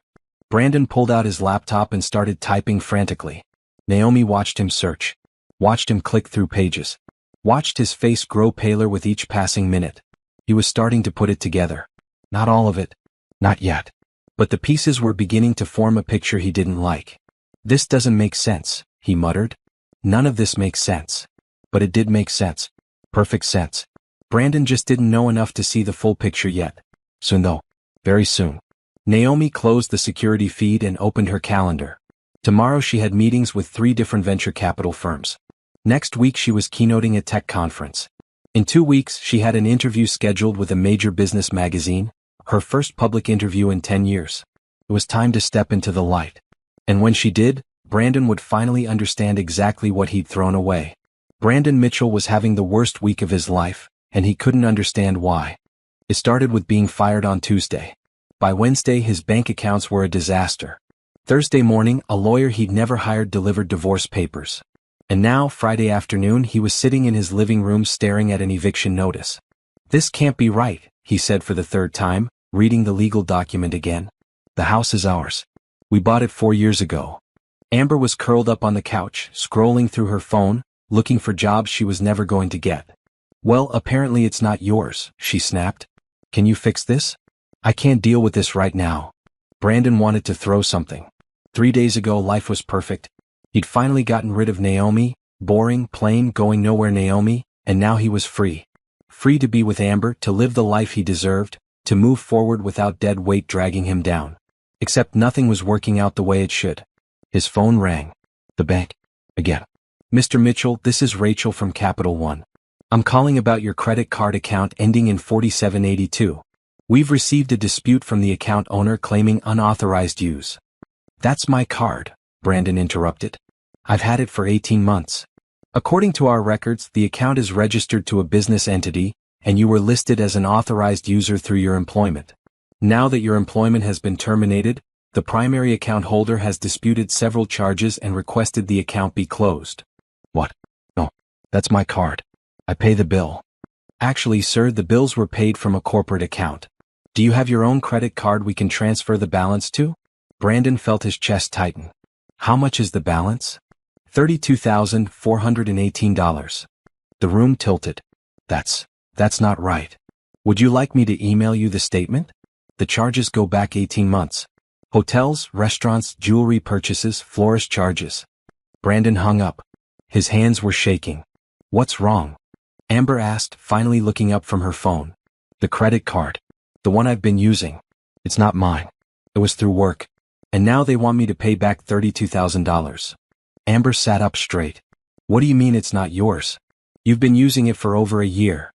Speaker 1: Brandon pulled out his laptop and started typing frantically. Naomi watched him search. Watched him click through pages. Watched his face grow paler with each passing minute. He was starting to put it together. Not all of it. Not yet. But the pieces were beginning to form a picture he didn't like. This doesn't make sense, he muttered. None of this makes sense. But it did make sense. Perfect sense. Brandon just didn't know enough to see the full picture yet. Soon though. Very soon. Naomi closed the security feed and opened her calendar. Tomorrow she had meetings with 3 different venture capital firms. Next week she was keynoting a tech conference. In 2 weeks she had an interview scheduled with a major business magazine, her first public interview in 10 years. It was time to step into the light. And when she did, Brandon would finally understand exactly what he'd thrown away. Brandon Mitchell was having the worst week of his life, and he couldn't understand why. It started with being fired on Tuesday. By Wednesday his bank accounts were a disaster. Thursday morning a lawyer he'd never hired delivered divorce papers. And now, Friday afternoon, he was sitting in his living room staring at an eviction notice. This can't be right, he said for the 3rd time, reading the legal document again. The house is ours. We bought it 4 years ago. Amber was curled up on the couch, scrolling through her phone, looking for jobs she was never going to get. Well, apparently it's not yours, she snapped. Can you fix this? I can't deal with this right now. Brandon wanted to throw something. 3 days ago life was perfect. He'd finally gotten rid of Naomi, boring, plain, going nowhere Naomi, and now he was free. Free to be with Amber, to live the life he deserved, to move forward without dead weight dragging him down. Except nothing was working out the way it should. His phone rang. The bank. Again. Mr. Mitchell, this is Rachel from Capital One. I'm calling about your credit card account ending in 4782. We've received a dispute from the account owner claiming unauthorized use. That's my card, Brandon interrupted. I've had it for 18 months. According to our records, the account is registered to a business entity, and you were listed as an authorized user through your employment. Now that your employment has been terminated, the primary account holder has disputed several charges and requested the account be closed. What? No, that's my card. I pay the bill. Actually, sir, the bills were paid from a corporate account. Do you have your own credit card we can transfer the balance to? Brandon felt his chest tighten. How much is the balance? $32,418. The room tilted. That's not right. Would you like me to email you the statement? The charges go back 18 months. Hotels, restaurants, jewelry purchases, florist charges. Brandon hung up. His hands were shaking. What's wrong? Amber asked, finally looking up from her phone. The credit card. The one I've been using. It's not mine. It was through work. And now they want me to pay back $32,000. Amber sat up straight. What do you mean it's not yours? You've been using it for over a year.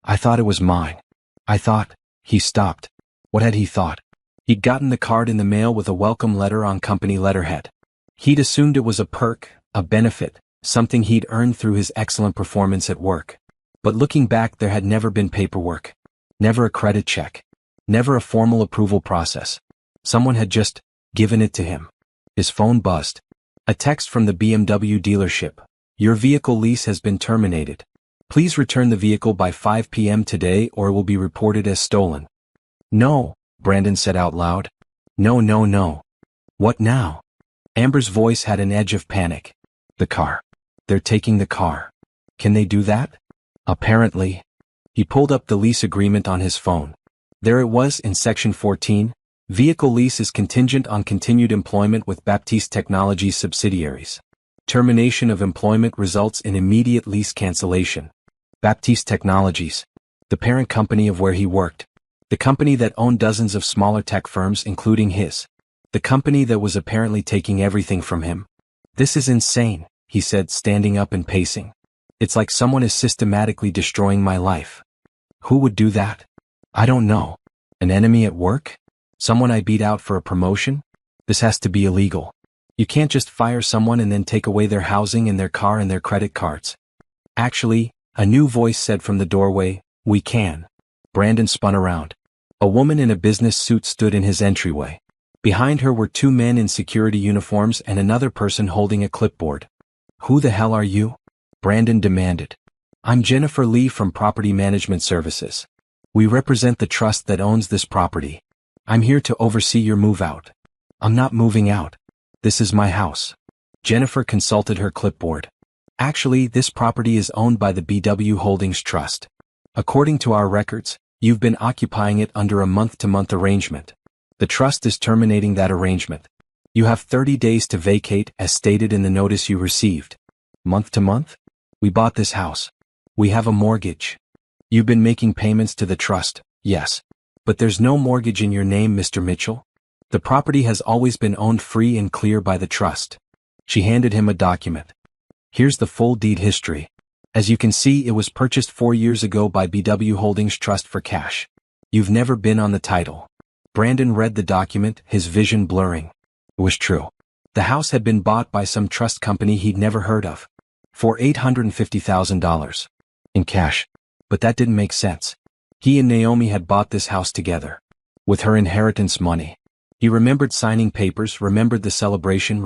Speaker 1: I thought it was mine. I thought... He stopped. What had he thought? He'd gotten the card in the mail with a welcome letter on company letterhead. He'd assumed it was a perk, a benefit, something he'd earned through his excellent performance at work. But looking back, there had never been paperwork. Never a credit check. Never a formal approval process. Someone had just given it to him. His phone buzzed. A text from the BMW dealership. Your vehicle lease has been terminated. Please return the vehicle by 5 p.m. today or it will be reported as stolen. No, Brandon said out loud. No, no, no. What now? Amber's voice had an edge of panic. The car. They're taking the car. Can they do that? Apparently. He pulled up the lease agreement on his phone. There it was in section 14. Vehicle lease is contingent on continued employment with Baptiste Technologies subsidiaries. Termination of employment results in immediate lease cancellation. Baptiste Technologies. The parent company of where he worked. The company that owned dozens of smaller tech firms including his. The company that was apparently taking everything from him. This is insane, he said, standing up and pacing. It's like someone is systematically destroying my life. Who would do that? I don't know. An enemy at work? Someone I beat out for a promotion? This has to be illegal. You can't just fire someone and then take away their housing and their car and their credit cards. Actually, a new voice said from the doorway, we can. Brandon spun around. A woman in a business suit stood in his entryway. Behind her were two men in security uniforms and another person holding a clipboard. Who the hell are you? Brandon demanded. I'm Jennifer Lee from Property Management Services. We represent the trust that owns this property. I'm here to oversee your move out. I'm not moving out. This is my house. Jennifer consulted her clipboard. Actually, this property is owned by the BW Holdings Trust. According to our records, you've been occupying it under a month-to-month arrangement. The trust is terminating that arrangement. You have 30 days to vacate as stated in the notice you received. Month to month? We bought this house. We have a mortgage. You've been making payments to the trust, yes. But there's no mortgage in your name, Mr. Mitchell. The property has always been owned free and clear by the trust. She handed him a document. Here's the full deed history. As you can see, it was purchased 4 years ago by BW Holdings Trust for cash. You've never been on the title. Brandon read the document, his vision blurring. It was true. The house had been bought by some trust company he'd never heard of. For $850,000. In cash. But that didn't make sense. He and Naomi had bought this house together. With her inheritance money. He remembered signing papers, remembered the celebration,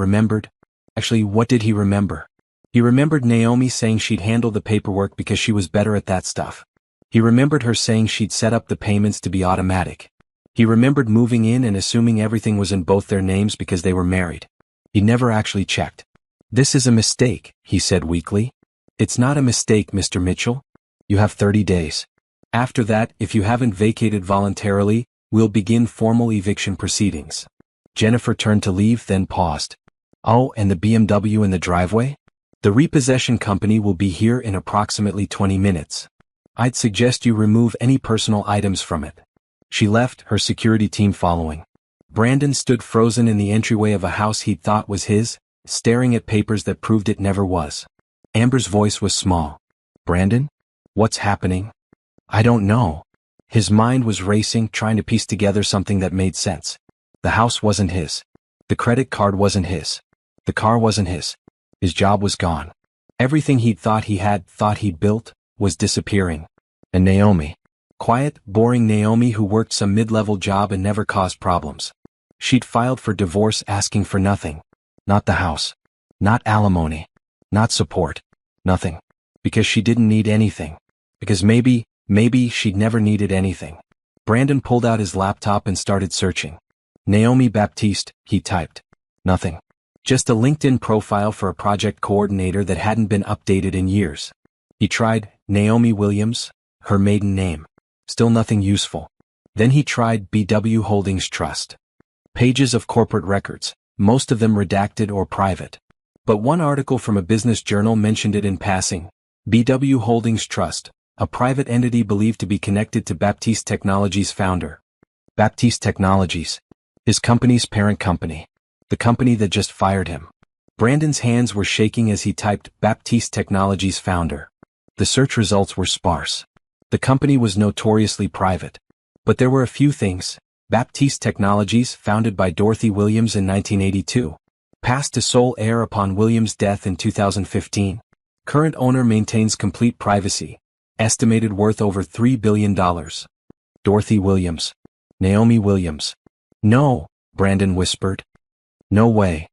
Speaker 1: Actually, what did he remember? He remembered Naomi saying she'd handle the paperwork because she was better at that stuff. He remembered her saying she'd set up the payments to be automatic. He remembered moving in and assuming everything was in both their names because they were married. He never actually checked. This is a mistake, he said weakly. It's not a mistake, Mr. Mitchell. You have 30 days. After that, if you haven't vacated voluntarily, we'll begin formal eviction proceedings. Jennifer turned to leave, then paused. Oh, and the BMW in the driveway? The repossession company will be here in approximately 20 minutes. I'd suggest you remove any personal items from it. She left, her security team following. Brandon stood frozen in the entryway of a house he'd thought was his, staring at papers that proved it never was. Amber's voice was small. Brandon? What's happening? I don't know. His mind was racing, trying to piece together something that made sense. The house wasn't his. The credit card wasn't his. The car wasn't his. His job was gone. Everything he'd thought he'd built, was disappearing. And Naomi. Quiet, boring Naomi who worked some mid-level job and never caused problems. She'd filed for divorce asking for nothing. Not the house. Not alimony. Not support. Nothing. Because she didn't need anything. Because maybe she'd never needed anything. Brandon pulled out his laptop and started searching. Naomi Baptiste, he typed. Nothing. Just a LinkedIn profile for a project coordinator that hadn't been updated in years. He tried Naomi Williams, her maiden name. Still nothing useful. Then he tried BW Holdings Trust. Pages of corporate records, most of them redacted or private. But one article from a business journal mentioned it in passing. BW Holdings Trust, a private entity believed to be connected to Baptiste Technologies founder. Baptiste Technologies. His company's parent company. The company that just fired him. Brandon's hands were shaking as he typed Baptiste Technologies founder. The search results were sparse. The company was notoriously private. But there were a few things. Baptiste Technologies, founded by Dorothy Williams in 1982. Passed to sole heir upon Williams' death in 2015. Current owner maintains complete privacy. Estimated worth over $3 billion. Dorothy Williams. Naomi Williams. No, Brandon whispered. No way.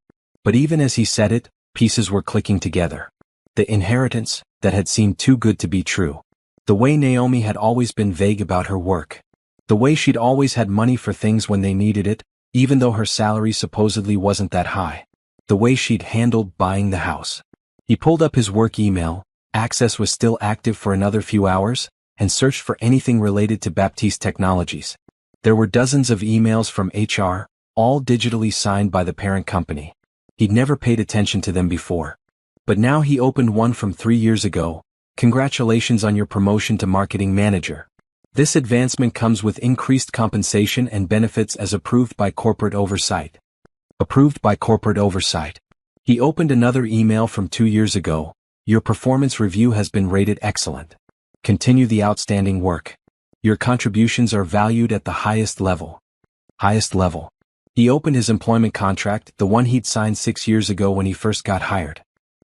Speaker 1: But even as he said it, pieces were clicking together. The inheritance, that had seemed too good to be true. The way Naomi had always been vague about her work. The way she'd always had money for things when they needed it, even though her salary supposedly wasn't that high. The way she'd handled buying the house. He pulled up his work email, access was still active for another few hours, and searched for anything related to Baptiste Technologies. There were dozens of emails from HR, all digitally signed by the parent company. He'd never paid attention to them before. But now he opened one from 3 years ago. Congratulations on your promotion to marketing manager. This advancement comes with increased compensation and benefits as approved by corporate oversight. Approved by corporate oversight. He opened another email from 2 years ago. Your performance review has been rated excellent. Continue the outstanding work. Your contributions are valued at the highest level. Highest level. He opened his employment contract, the one he'd signed 6 years ago when he first got hired.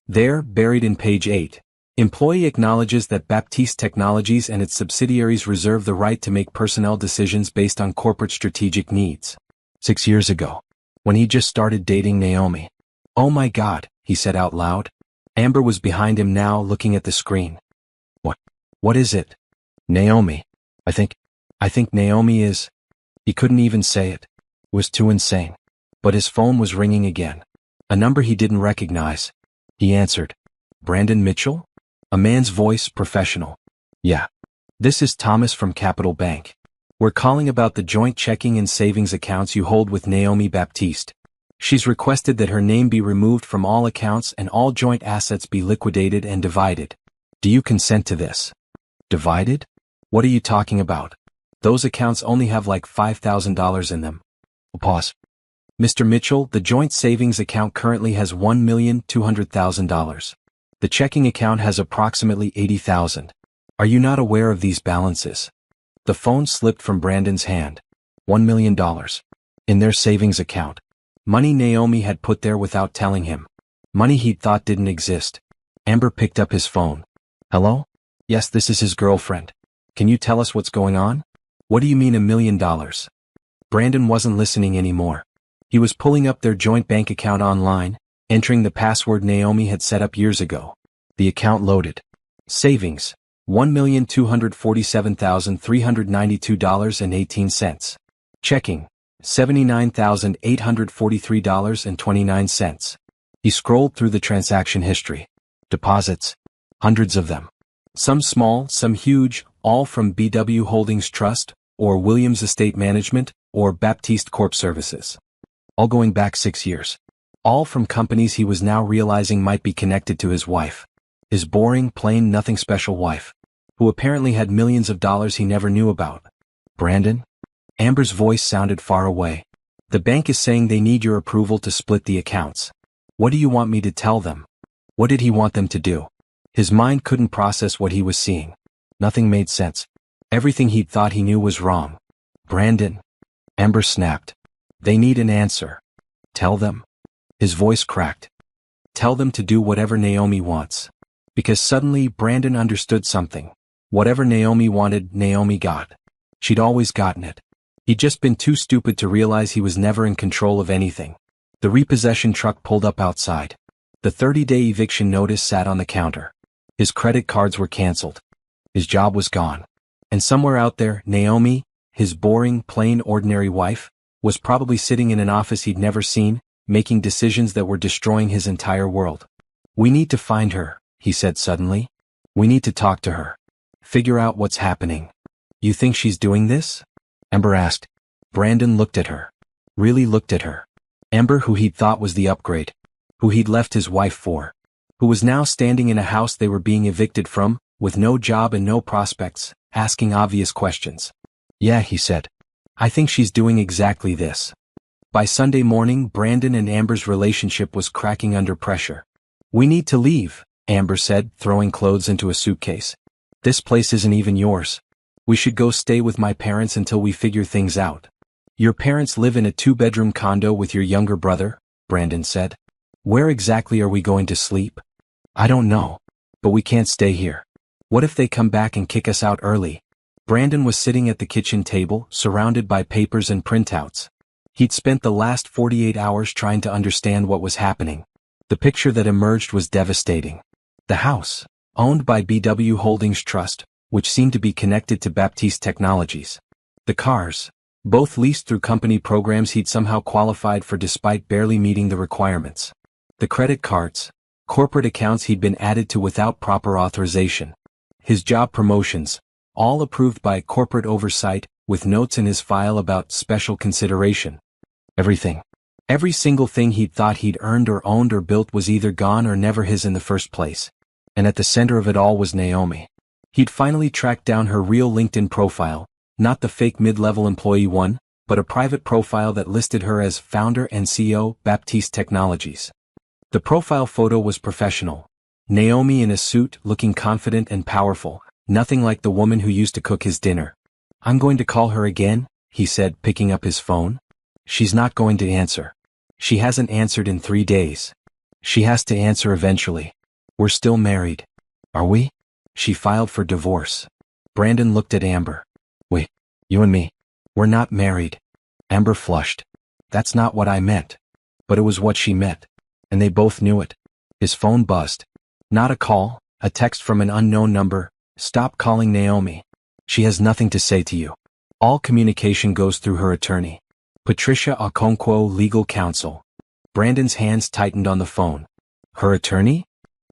Speaker 1: There, buried in page 8, employee acknowledges that Baptiste Technologies and its subsidiaries reserve the right to make personnel decisions based on corporate strategic needs. 6 years ago, when he just started dating Naomi. Oh my God, he said out loud. Amber was behind him now, looking at the screen. What is it? Naomi. I think Naomi is... He couldn't even say it. It was too insane. But his phone was ringing again. A number he didn't recognize. He answered. Brandon Mitchell? A man's voice, professional. Yeah. This is Thomas from Capital Bank. We're calling about the joint checking and savings accounts you hold with Naomi Baptiste. She's requested that her name be removed from all accounts and all joint assets be liquidated and divided. Do you consent to this? Divided? What are you talking about? Those accounts only have like $5,000 in them. Pause. Mr. Mitchell, the joint savings account currently has $1,200,000. The checking account has approximately $80,000. Are you not aware of these balances? The phone slipped from Brandon's hand. $1 million. In their savings account. Money Naomi had put there without telling him. Money he'd thought didn't exist. Amber picked up his phone. Hello? Yes, this is his girlfriend. Can you tell us what's going on? What do you mean $1 million? Brandon wasn't listening anymore. He was pulling up their joint bank account online, entering the password Naomi had set up years ago. The account loaded. Savings, $1,247,392.18. Checking, $79,843.29. He scrolled through the transaction history. Deposits, hundreds of them. Some small, some huge, all from BW Holdings Trust, or Williams Estate Management, or Baptiste Corp Services. All going back 6 years. All from companies he was now realizing might be connected to his wife. His boring, plain, nothing special wife. Who apparently had millions of dollars he never knew about. Brandon? Amber's voice sounded far away. The bank is saying they need your approval to split the accounts. What do you want me to tell them? What did he want them to do? His mind couldn't process what he was seeing. Nothing made sense. Everything he'd thought he knew was wrong. Brandon. Amber snapped. They need an answer. Tell them. His voice cracked. Tell them to do whatever Naomi wants. Because suddenly Brandon understood something. Whatever Naomi wanted, Naomi got. She'd always gotten it. He'd just been too stupid to realize he was never in control of anything. The repossession truck pulled up outside. The 30-day eviction notice sat on the counter. His credit cards were canceled. His job was gone. And somewhere out there, Naomi, his boring, plain, ordinary wife, was probably sitting in an office he'd never seen, making decisions that were destroying his entire world. We need to find her, he said suddenly. We need to talk to her. Figure out what's happening. You think she's doing this? Amber asked. Brandon looked at her. Really looked at her. Amber, who he'd thought was the upgrade. Who he'd left his wife for. Who was now standing in a house they were being evicted from, with no job and no prospects, asking obvious questions. Yeah, he said. I think she's doing exactly this. By Sunday morning, Brandon and Amber's relationship was cracking under pressure. We need to leave, Amber said, throwing clothes into a suitcase. This place isn't even yours. We should go stay with my parents until we figure things out. Your parents live in a 2-bedroom condo with your younger brother, Brandon said. Where exactly are we going to sleep? I don't know. But we can't stay here. What if they come back and kick us out early? Brandon was sitting at the kitchen table, surrounded by papers and printouts. He'd spent the last 48 hours trying to understand what was happening. The picture that emerged was devastating. The house, owned by BW Holdings Trust, which seemed to be connected to Baptiste Technologies. The cars, both leased through company programs he'd somehow qualified for despite barely meeting the requirements. The credit cards, corporate accounts he'd been added to without proper authorization. His job promotions, all approved by corporate oversight, with notes in his file about special consideration. Everything. Every single thing he'd thought he'd earned or owned or built was either gone or never his in the first place. And at the center of it all was Naomi. He'd finally tracked down her real LinkedIn profile, not the fake mid-level employee one, but a private profile that listed her as founder and CEO, Baptiste Technologies. The profile photo was professional. Naomi in a suit, looking confident and powerful, nothing like the woman who used to cook his dinner. "I'm going to call her again," he said, picking up his phone. "She's not going to answer. She hasn't answered in 3 days. She has to answer eventually. We're still married. Are we?" She filed for divorce. Brandon looked at Amber. "Wait, you and me? We're not married." Amber flushed. "That's not what I meant." But it was what she meant. And they both knew it. His phone buzzed. Not a call, a text from an unknown number. "Stop calling Naomi. She has nothing to say to you. All communication goes through her attorney. Patricia Okonkwo, legal counsel." Brandon's hands tightened on the phone. Her attorney?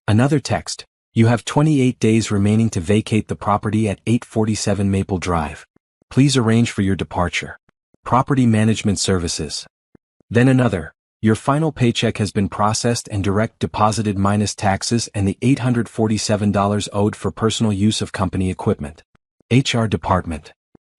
Speaker 1: Another text. "You have 28 days remaining to vacate the property at 847 Maple Drive. Please arrange for your departure. Property Management Services." Then another. "Your final paycheck has been processed and direct deposited minus taxes and the $847 owed for personal use of company equipment. HR Department."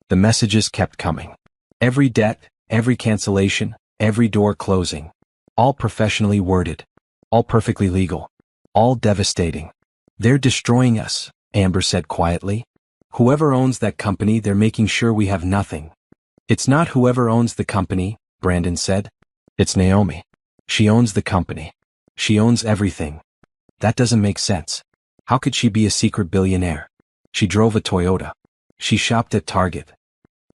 Speaker 1: The messages kept coming. Every debt, every cancellation, every door closing. All professionally worded. All perfectly legal. All devastating. "They're destroying us," Amber said quietly. "Whoever owns that company, they're making sure we have nothing." "It's not whoever owns the company," Brandon said. "It's Naomi. She owns the company. She owns everything. That doesn't make sense. How could she be a secret billionaire? She drove a Toyota. She shopped at Target.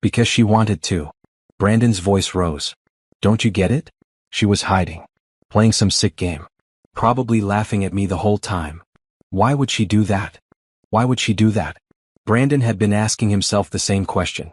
Speaker 1: Because she wanted to." Brandon's voice rose. "Don't you get it? She was hiding. Playing some sick game. Probably laughing at me the whole time. Why would she do that? Why would she do that?" Brandon had been asking himself the same question.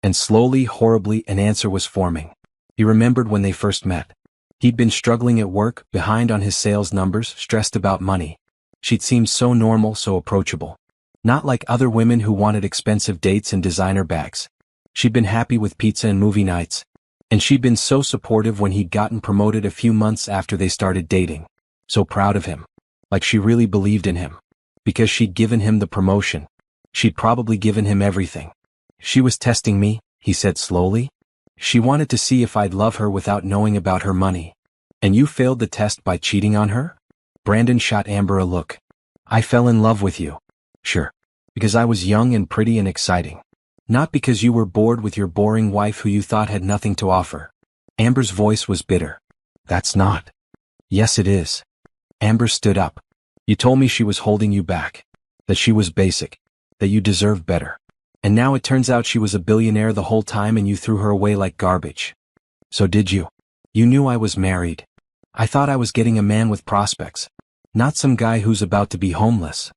Speaker 1: And slowly, horribly, an answer was forming. He remembered when they first met. He'd been struggling at work, behind on his sales numbers, stressed about money. She'd seemed so normal, so approachable. Not like other women who wanted expensive dates and designer bags. She'd been happy with pizza and movie nights. And she'd been so supportive when he'd gotten promoted a few months after they started dating. So proud of him. Like she really believed in him. Because she'd given him the promotion. She'd probably given him everything. "She was testing me," he said slowly. "She wanted to see if I'd love her without knowing about her money. And you failed the test by cheating on her?" Brandon shot Amber a look. "I fell in love with you. Sure. Because I was young and pretty and exciting. Not because you were bored with your boring wife who you thought had nothing to offer." Amber's voice was bitter. "That's not." "Yes, it is." Amber stood up. "You told me she was holding you back. That she was basic. That you deserved better. And now it turns out she was a billionaire the whole time and you threw her away like garbage. So did you? You knew I was married. I thought I was getting a man with prospects. Not some guy who's about to be homeless."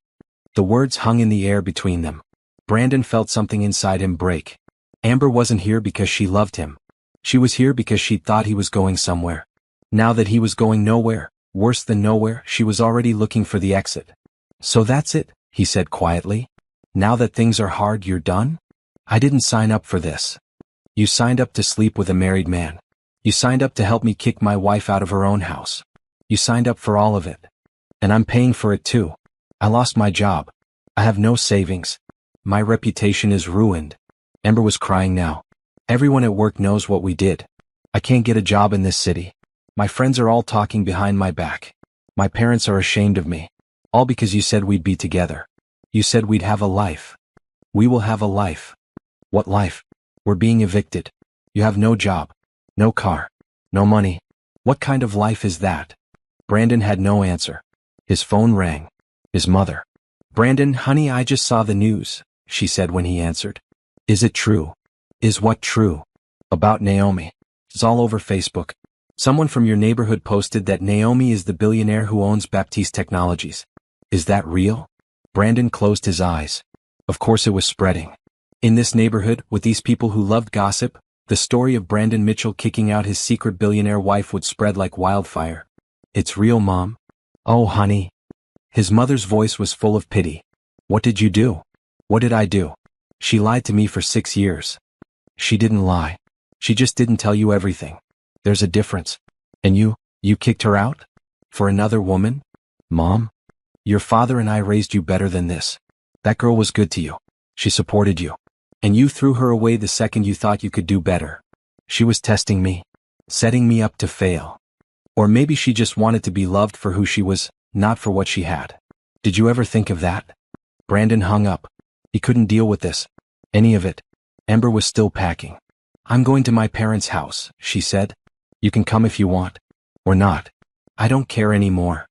Speaker 1: The words hung in the air between them. Brandon felt something inside him break. Amber wasn't here because she loved him. She was here because she thought he was going somewhere. Now that he was going nowhere, worse than nowhere, she was already looking for the exit. "So that's it," he said quietly. "Now that things are hard, you're done? I didn't sign up for this. You signed up to sleep with a married man. You signed up to help me kick my wife out of her own house. You signed up for all of it. And I'm paying for it too. I lost my job. I have no savings. My reputation is ruined." Amber was crying now. "Everyone at work knows what we did. I can't get a job in this city. My friends are all talking behind my back. My parents are ashamed of me. All because you said we'd be together. You said we'd have a life. We will have a life." "What life? We're being evicted. You have no job. No car. No money. What kind of life is that?" Brandon had no answer. His phone rang. His mother. "Brandon, honey, I just saw the news," she said when he answered. Is it true? Is what true? About Naomi. It's all over Facebook. Someone from your neighborhood posted that Naomi is the billionaire who owns Baptiste Technologies. Is that real? Brandon closed his eyes. Of course it was spreading. In this neighborhood, with these people who loved gossip, the story of Brandon Mitchell kicking out his secret billionaire wife would spread like wildfire. It's real, Mom? Oh, honey. His mother's voice was full of pity. What did you do? What did I do? She lied to me for 6 years. She didn't lie. She just didn't tell you everything. There's a difference. And you kicked her out? For another woman? Mom? Your father and I raised you better than this. That girl was good to you. She supported you. And you threw her away the second you thought you could do better. She was testing me. Setting me up to fail. Or maybe she just wanted to be loved for who she was, not for what she had. Did you ever think of that? Brandon hung up. He couldn't deal with this. Any of it. Ember was still packing. I'm going to my parents' house, she said. You can come if you want. Or not. I don't care anymore.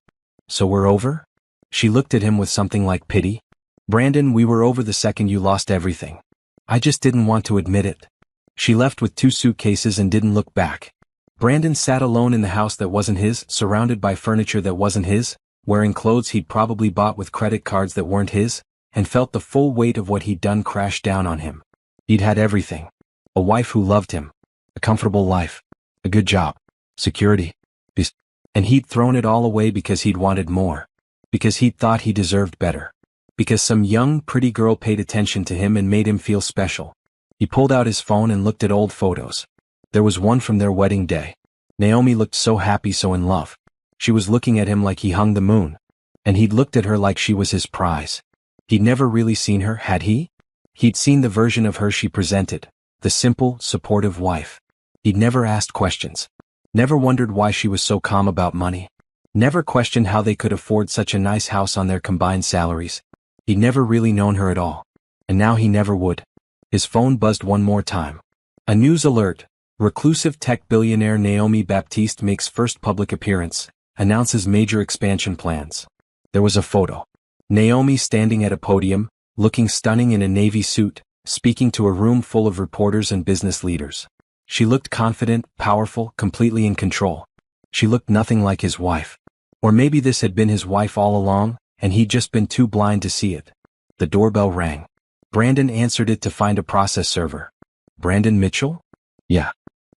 Speaker 1: So we're over? She looked at him with something like pity. Brandon, we were over the second you lost everything. I just didn't want to admit it. She left with 2 suitcases and didn't look back. Brandon sat alone in the house that wasn't his, surrounded by furniture that wasn't his, wearing clothes he'd probably bought with credit cards that weren't his, and felt the full weight of what he'd done crash down on him. He'd had everything. A wife who loved him. A comfortable life. A good job. Security. Peace. And he'd thrown it all away because he'd wanted more. Because he'd thought he deserved better. Because some young, pretty girl paid attention to him and made him feel special. He pulled out his phone and looked at old photos. There was one from their wedding day. Naomi looked so happy, so in love. She was looking at him like he hung the moon. And he'd looked at her like she was his prize. He'd never really seen her, had he? He'd seen the version of her she presented. The simple, supportive wife. He'd never asked questions. Never wondered why she was so calm about money. Never questioned how they could afford such a nice house on their combined salaries. He'd never really known her at all. And now he never would. His phone buzzed one more time. A news alert. Reclusive tech billionaire Naomi Baptiste makes first public appearance. Announces major expansion plans. There was a photo. Naomi standing at a podium, looking stunning in a navy suit, speaking to a room full of reporters and business leaders. She looked confident, powerful, completely in control. She looked nothing like his wife. Or maybe this had been his wife all along, and he'd just been too blind to see it. The doorbell rang. Brandon answered it to find a process server. Brandon Mitchell? Yeah.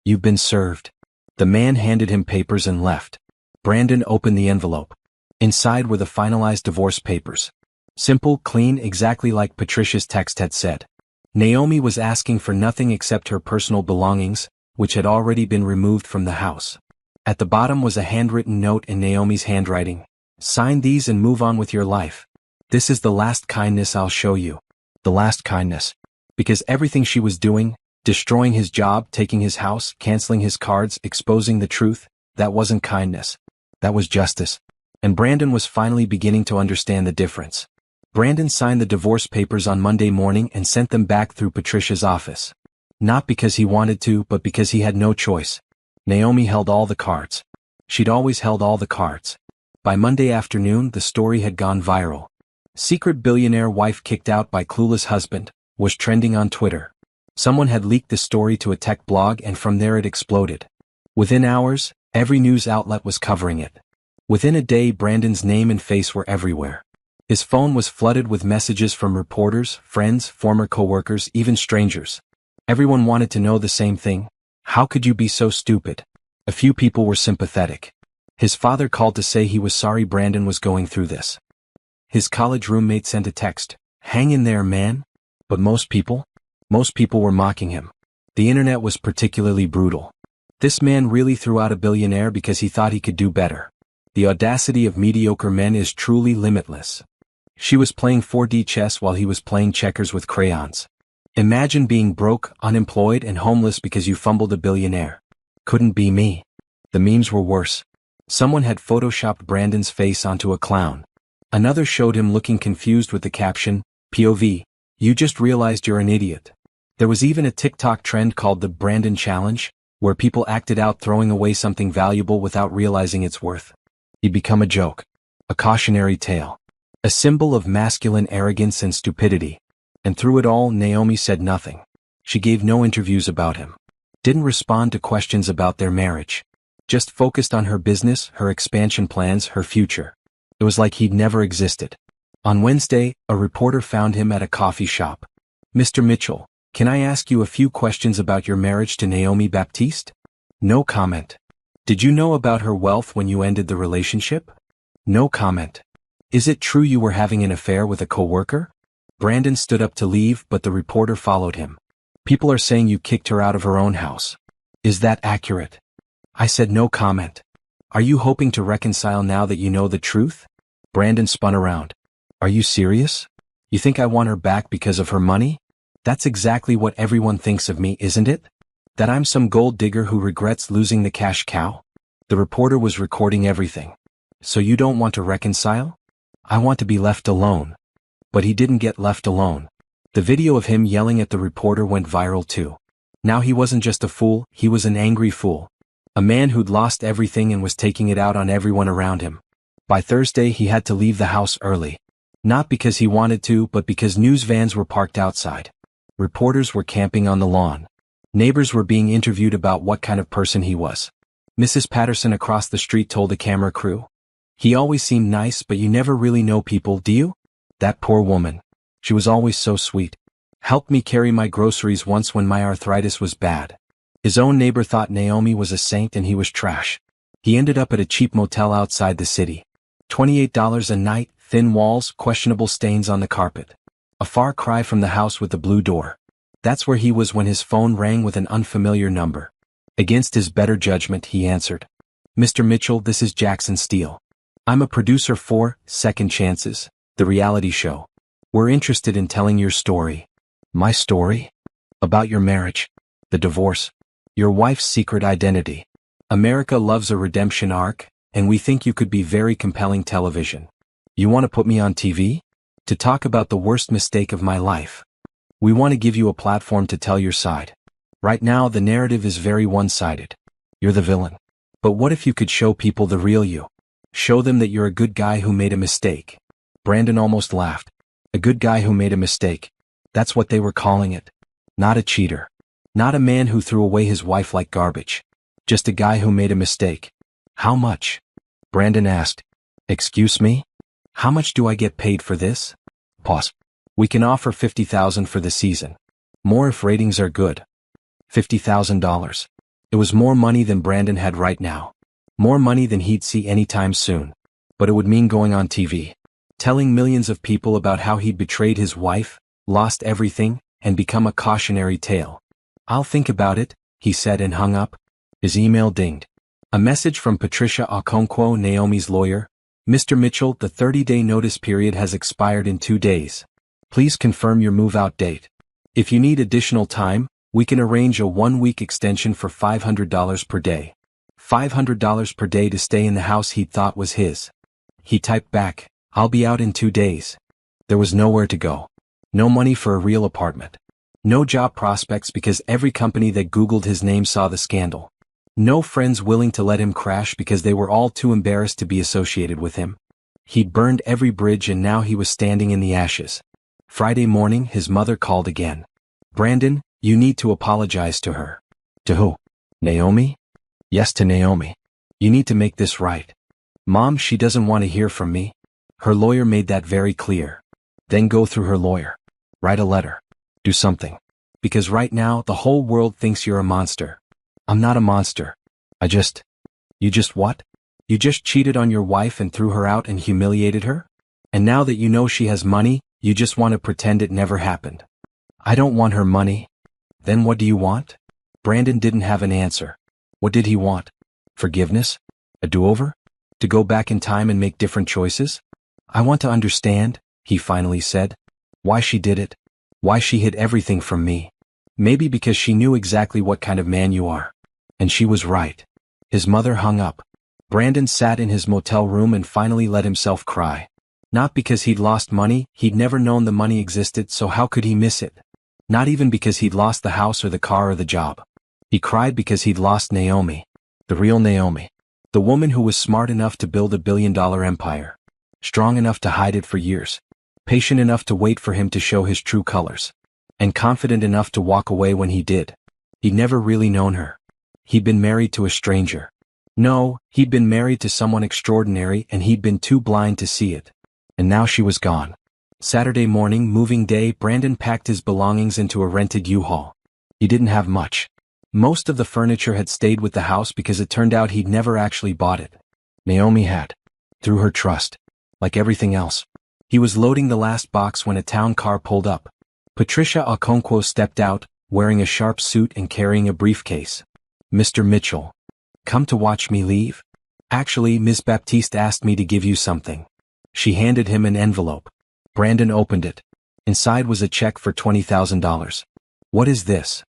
Speaker 1: You've been served. The man handed him papers and left. Brandon opened the envelope. Inside were the finalized divorce papers. Simple, clean, exactly like Patricia's text had said. Naomi was asking for nothing except her personal belongings, which had already been removed from the house. At the bottom was a handwritten note in Naomi's handwriting. Sign these and move on with your life. This is the last kindness I'll show you. The last kindness. Because everything she was doing, destroying his job, taking his house, canceling his cards, exposing the truth, that wasn't kindness. That was justice. And Brandon was finally beginning to understand the difference. Brandon signed the divorce papers on Monday morning and sent them back through Patricia's office. Not because he wanted to, but because he had no choice. Naomi held all the cards. She'd always held all the cards. By Monday afternoon, the story had gone viral. Secret billionaire wife kicked out by clueless husband was trending on Twitter. Someone had leaked the story to a tech blog and from there it exploded. Within hours, every news outlet was covering it. Within a day, Brandon's name and face were everywhere. His phone was flooded with messages from reporters, friends, former coworkers, even strangers. Everyone wanted to know the same thing. How could you be so stupid? A few people were sympathetic. His father called to say he was sorry Brandon was going through this. His college roommate sent a text, "Hang in there, man." But most people were mocking him. The internet was particularly brutal. This man really threw out a billionaire because he thought he could do better. The audacity of mediocre men is truly limitless. She was playing 4D chess while he was playing checkers with crayons. Imagine being broke, unemployed, and homeless because you fumbled a billionaire. Couldn't be me. The memes were worse. Someone had photoshopped Brandon's face onto a clown. Another showed him looking confused with the caption, POV, "You just realized you're an idiot." There was even a TikTok trend called the Brandon Challenge, where people acted out throwing away something valuable without realizing its worth. He'd become a joke. A cautionary tale. A symbol of masculine arrogance and stupidity. And through it all, Naomi said nothing. She gave no interviews about him. Didn't respond to questions about their marriage. Just focused on her business, her expansion plans, her future. It was like he'd never existed. On Wednesday, a reporter found him at a coffee shop. "Mr. Mitchell, can I ask you a few questions about your marriage to Naomi Baptiste?" No comment. "Did you know about her wealth when you ended the relationship?" No comment. "Is it true you were having an affair with a coworker?" Brandon stood up to leave, but the reporter followed him. "People are saying you kicked her out of her own house. Is that accurate?" I said no comment. "Are you hoping to reconcile now that you know the truth?" Brandon spun around. "Are you serious? You think I want her back because of her money? That's exactly what everyone thinks of me, isn't it? That I'm some gold digger who regrets losing the cash cow?" The reporter was recording everything. "So you don't want to reconcile?" "I want to be left alone." But he didn't get left alone. The video of him yelling at the reporter went viral too. Now he wasn't just a fool, he was an angry fool. A man who'd lost everything and was taking it out on everyone around him. By Thursday he had to leave the house early. Not because he wanted to, but because news vans were parked outside. Reporters were camping on the lawn. Neighbors were being interviewed about what kind of person he was. Mrs. Patterson across the street told the camera crew. "He always seemed nice, but you never really know people, do you? That poor woman. She was always so sweet. Helped me carry my groceries once when my arthritis was bad." His own neighbor thought Naomi was a saint and he was trash. He ended up at a cheap motel outside the city. $28 a night, thin walls, questionable stains on the carpet. A far cry from the house with the blue door. That's where he was when his phone rang with an unfamiliar number. Against his better judgment, he answered. "Mr. Mitchell, this is Jackson Steele. I'm a producer for Second Chances, the reality show. We're interested in telling your story." "My story?" "About your marriage. The divorce. Your wife's secret identity. America loves a redemption arc, and we think you could be very compelling television. You want to put me on TV? To talk about the worst mistake of my life. We want to give you a platform to tell your side. Right now the narrative is very one-sided. You're the villain. But what if you could show people the real you? Show them that you're a good guy who made a mistake." Brandon almost laughed. A good guy who made a mistake. That's what they were calling it. Not a cheater. Not a man who threw away his wife like garbage. Just a guy who made a mistake. "How much?" Brandon asked. "Excuse me? How much do I get paid for this?" Pause. "We can offer $50,000 for the season. More if ratings are good." $50,000. It was more money than Brandon had right now. More money than he'd see anytime soon. But it would mean going on TV. Telling millions of people about how he'd betrayed his wife, lost everything, and become a cautionary tale. "I'll think about it," he said and hung up. His email dinged. A message from Patricia Okonkwo, Naomi's lawyer. "Mr. Mitchell, the 30-day notice period has expired in 2 days. Please confirm your move-out date. If you need additional time, we can arrange a 1-week extension for $500 per day. $500 per day to stay in the house he thought was his." He typed back, "I'll be out in 2 days." There was nowhere to go. No money for a real apartment. No job prospects because every company that Googled his name saw the scandal. No friends willing to let him crash because they were all too embarrassed to be associated with him. He'd burned every bridge and now he was standing in the ashes. Friday morning, his mother called again. "Brandon, you need to apologize to her." "To who? Naomi?" "Yes, to Naomi. You need to make this right." "Mom, she doesn't want to hear from me." Her lawyer made that very clear. Then go through her lawyer. Write a letter. Do something. Because right now, the whole world thinks you're a monster. "I'm not a monster. You just what? You just cheated on your wife and threw her out and humiliated her? And now that you know she has money, you just want to pretend it never happened." "I don't want her money." "Then what do you want?" Brandon didn't have an answer. What did he want? Forgiveness? A do-over? To go back in time and make different choices? "I want to understand," he finally said. "Why she did it. Why she hid everything from me. Maybe because she knew exactly what kind of man you are. And she was right." His mother hung up. Brandon sat in his motel room and finally let himself cry. Not because he'd lost money, he'd never known the money existed, so how could he miss it? Not even because he'd lost the house or the car or the job. He cried because he'd lost Naomi. The real Naomi. The woman who was smart enough to build a billion-dollar empire. Strong enough to hide it for years. patient enough to wait for him to show his true colors, and confident enough to walk away when he did. He'd never really known her. He'd been married to a stranger. No, he'd been married to someone extraordinary and he'd been too blind to see it. And now she was gone. Saturday morning, moving day, Brandon packed his belongings into a rented U-Haul. He didn't have much. Most of the furniture had stayed with the house because it turned out he'd never actually bought it. Naomi had. Through her trust. Like everything else. He was loading the last box when a town car pulled up. Patricia Okonkwo stepped out, wearing a sharp suit and carrying a briefcase. "Mr. Mitchell. Come to watch me leave? Actually, Ms. Baptiste asked me to give you something." She handed him an envelope. Brandon opened it. Inside was a check for $20,000. "What is this?"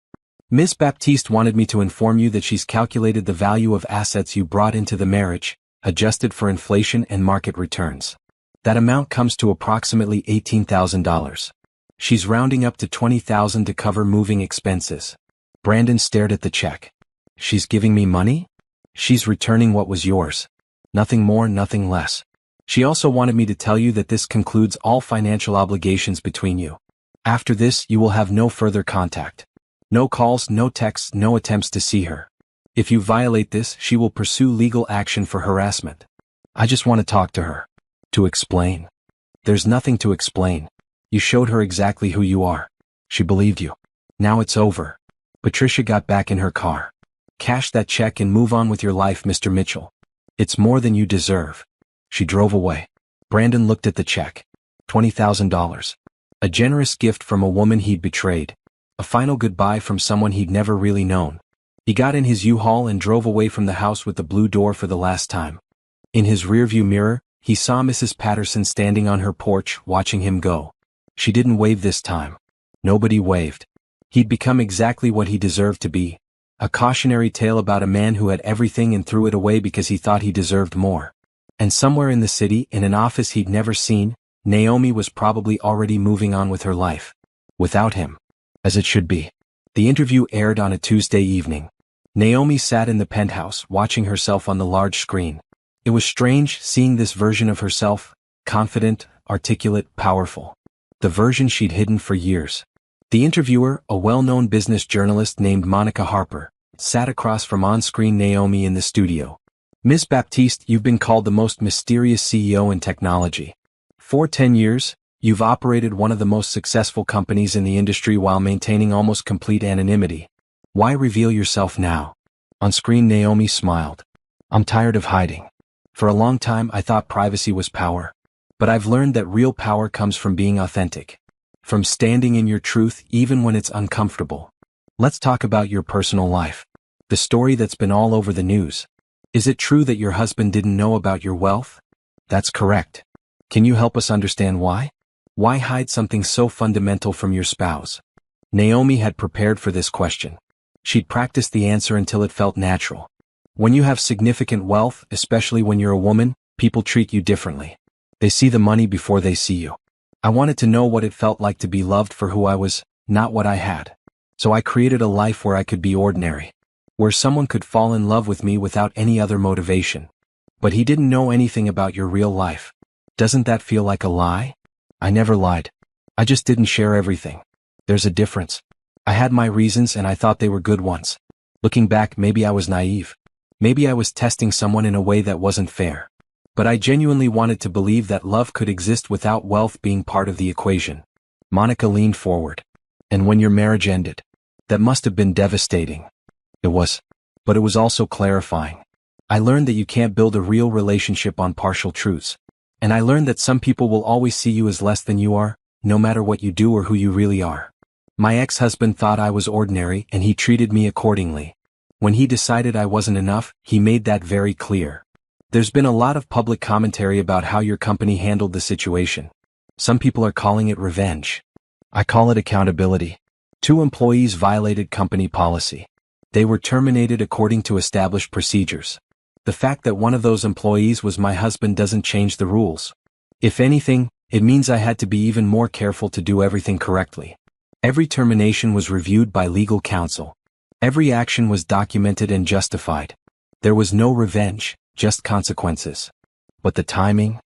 Speaker 1: "Ms. Baptiste wanted me to inform you that she's calculated the value of assets you brought into the marriage, adjusted for inflation and market returns. That amount comes to approximately $18,000. She's rounding up to $20,000 to cover moving expenses." Brandon stared at the check. "She's giving me money?" "She's returning what was yours. Nothing more, nothing less. She also wanted me to tell you that this concludes all financial obligations between you. After this, you will have no further contact. No calls, no texts, no attempts to see her. If you violate this, she will pursue legal action for harassment. I just want to talk to her. To explain." "There's nothing to explain. You showed her exactly who you are. She believed you. Now it's over." Patricia got back in her car. "Cash that check and move on with your life, Mr. Mitchell. It's more than you deserve." She drove away. Brandon looked at the check. $20,000. A generous gift from a woman he'd betrayed. A final goodbye from someone he'd never really known. He got in his U-Haul and drove away from the house with the blue door for the last time. In his rearview mirror, he saw Mrs. Patterson standing on her porch, watching him go. She didn't wave this time. Nobody waved. He'd become exactly what he deserved to be. A cautionary tale about a man who had everything and threw it away because he thought he deserved more. And somewhere in the city, in an office he'd never seen, Naomi was probably already moving on with her life. Without him. As it should be. The interview aired on a Tuesday evening. Naomi sat in the penthouse, watching herself on the large screen. It was strange seeing this version of herself, confident, articulate, powerful. The version she'd hidden for years. The interviewer, a well-known business journalist named Monica Harper, sat across from on-screen Naomi in the studio. "Ms. Baptiste, you've been called the most mysterious CEO in technology. For 10 years, you've operated one of the most successful companies in the industry while maintaining almost complete anonymity. Why reveal yourself now?" On screen, Naomi smiled. "I'm tired of hiding. For a long time I thought privacy was power. But I've learned that real power comes from being authentic. From standing in your truth even when it's uncomfortable. Let's talk about your personal life. The story that's been all over the news. Is it true that your husband didn't know about your wealth?" "That's correct. Can you help us understand why? Why hide something so fundamental from your spouse?" Naomi had prepared for this question. She'd practiced the answer until it felt natural. When you have significant wealth, especially when you're a woman, people treat you differently. They see the money before they see you. I wanted to know what it felt like to be loved for who I was, not what I had. So I created a life where I could be ordinary. Where someone could fall in love with me without any other motivation. But he didn't know anything about your real life. Doesn't that feel like a lie? I never lied. I just didn't share everything. There's a difference. I had my reasons and I thought they were good ones. Looking back, maybe I was naive. Maybe I was testing someone in a way that wasn't fair. But I genuinely wanted to believe that love could exist without wealth being part of the equation. Monica leaned forward. "And when your marriage ended? That must have been devastating." "It was. But it was also clarifying. I learned that you can't build a real relationship on partial truths. And I learned that some people will always see you as less than you are, no matter what you do or who you really are. My ex-husband thought I was ordinary and he treated me accordingly. When he decided I wasn't enough, he made that very clear. There's been a lot of public commentary about how your company handled the situation. Some people are calling it revenge. I call it accountability. 2 employees violated company policy. They were terminated according to established procedures. The fact that one of those employees was my husband doesn't change the rules. If anything, it means I had to be even more careful to do everything correctly. Every termination was reviewed by legal counsel. Every action was documented and justified. There was no revenge, just consequences. But the timing?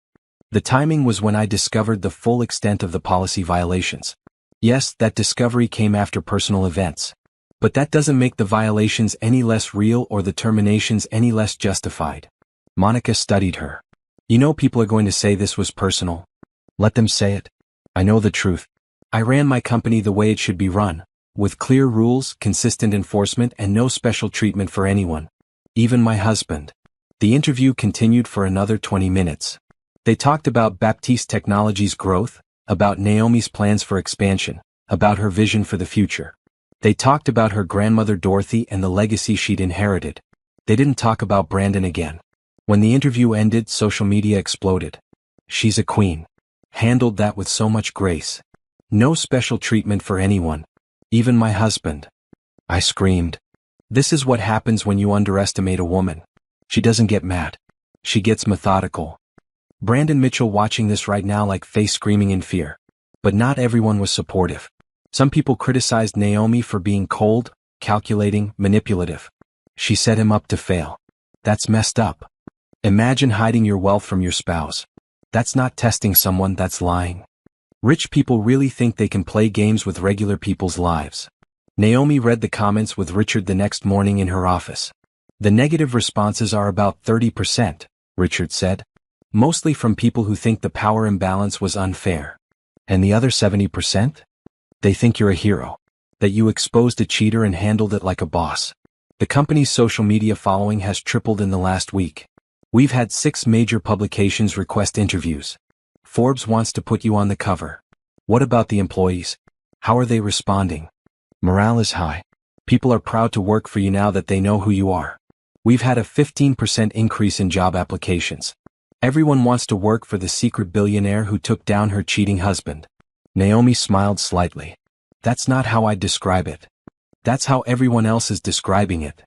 Speaker 1: The timing was when I discovered the full extent of the policy violations. Yes, that discovery came after personal events. But that doesn't make the violations any less real or the terminations any less justified. Monica studied her. You know people are going to say this was personal. Let them say it. I know the truth. I ran my company the way it should be run, with clear rules, consistent enforcement, and no special treatment for anyone. Even my husband. The interview continued for another 20 minutes. They talked about Baptiste Technologies' growth, about Naomi's plans for expansion, about her vision for the future. They talked about her grandmother Dorothy and the legacy she'd inherited. They didn't talk about Brandon again. When the interview ended, social media exploded. She's a queen. Handled that with so much grace. No special treatment for anyone. Even my husband. I screamed. This is what happens when you underestimate a woman. She doesn't get mad. She gets methodical. Brandon Mitchell watching this right now like face screaming in fear. But not everyone was supportive. Some people criticized Naomi for being cold, calculating, manipulative. She set him up to fail. That's messed up. Imagine hiding your wealth from your spouse. That's not testing someone, that's lying. Rich people really think they can play games with regular people's lives. Naomi read the comments with Richard the next morning in her office. The negative responses are about 30%, Richard said. Mostly from people who think the power imbalance was unfair. And the other 70%? They think you're a hero. That you exposed a cheater and handled it like a boss. The company's social media following has tripled in the last week. We've had 6 major publications request interviews. Forbes wants to put you on the cover. What about the employees? How are they responding? Morale is high. People are proud to work for you now that they know who you are. We've had a 15% increase in job applications. Everyone wants to work for the secret billionaire who took down her cheating husband. Naomi smiled slightly. That's not how I'd describe it. That's how everyone else is describing it.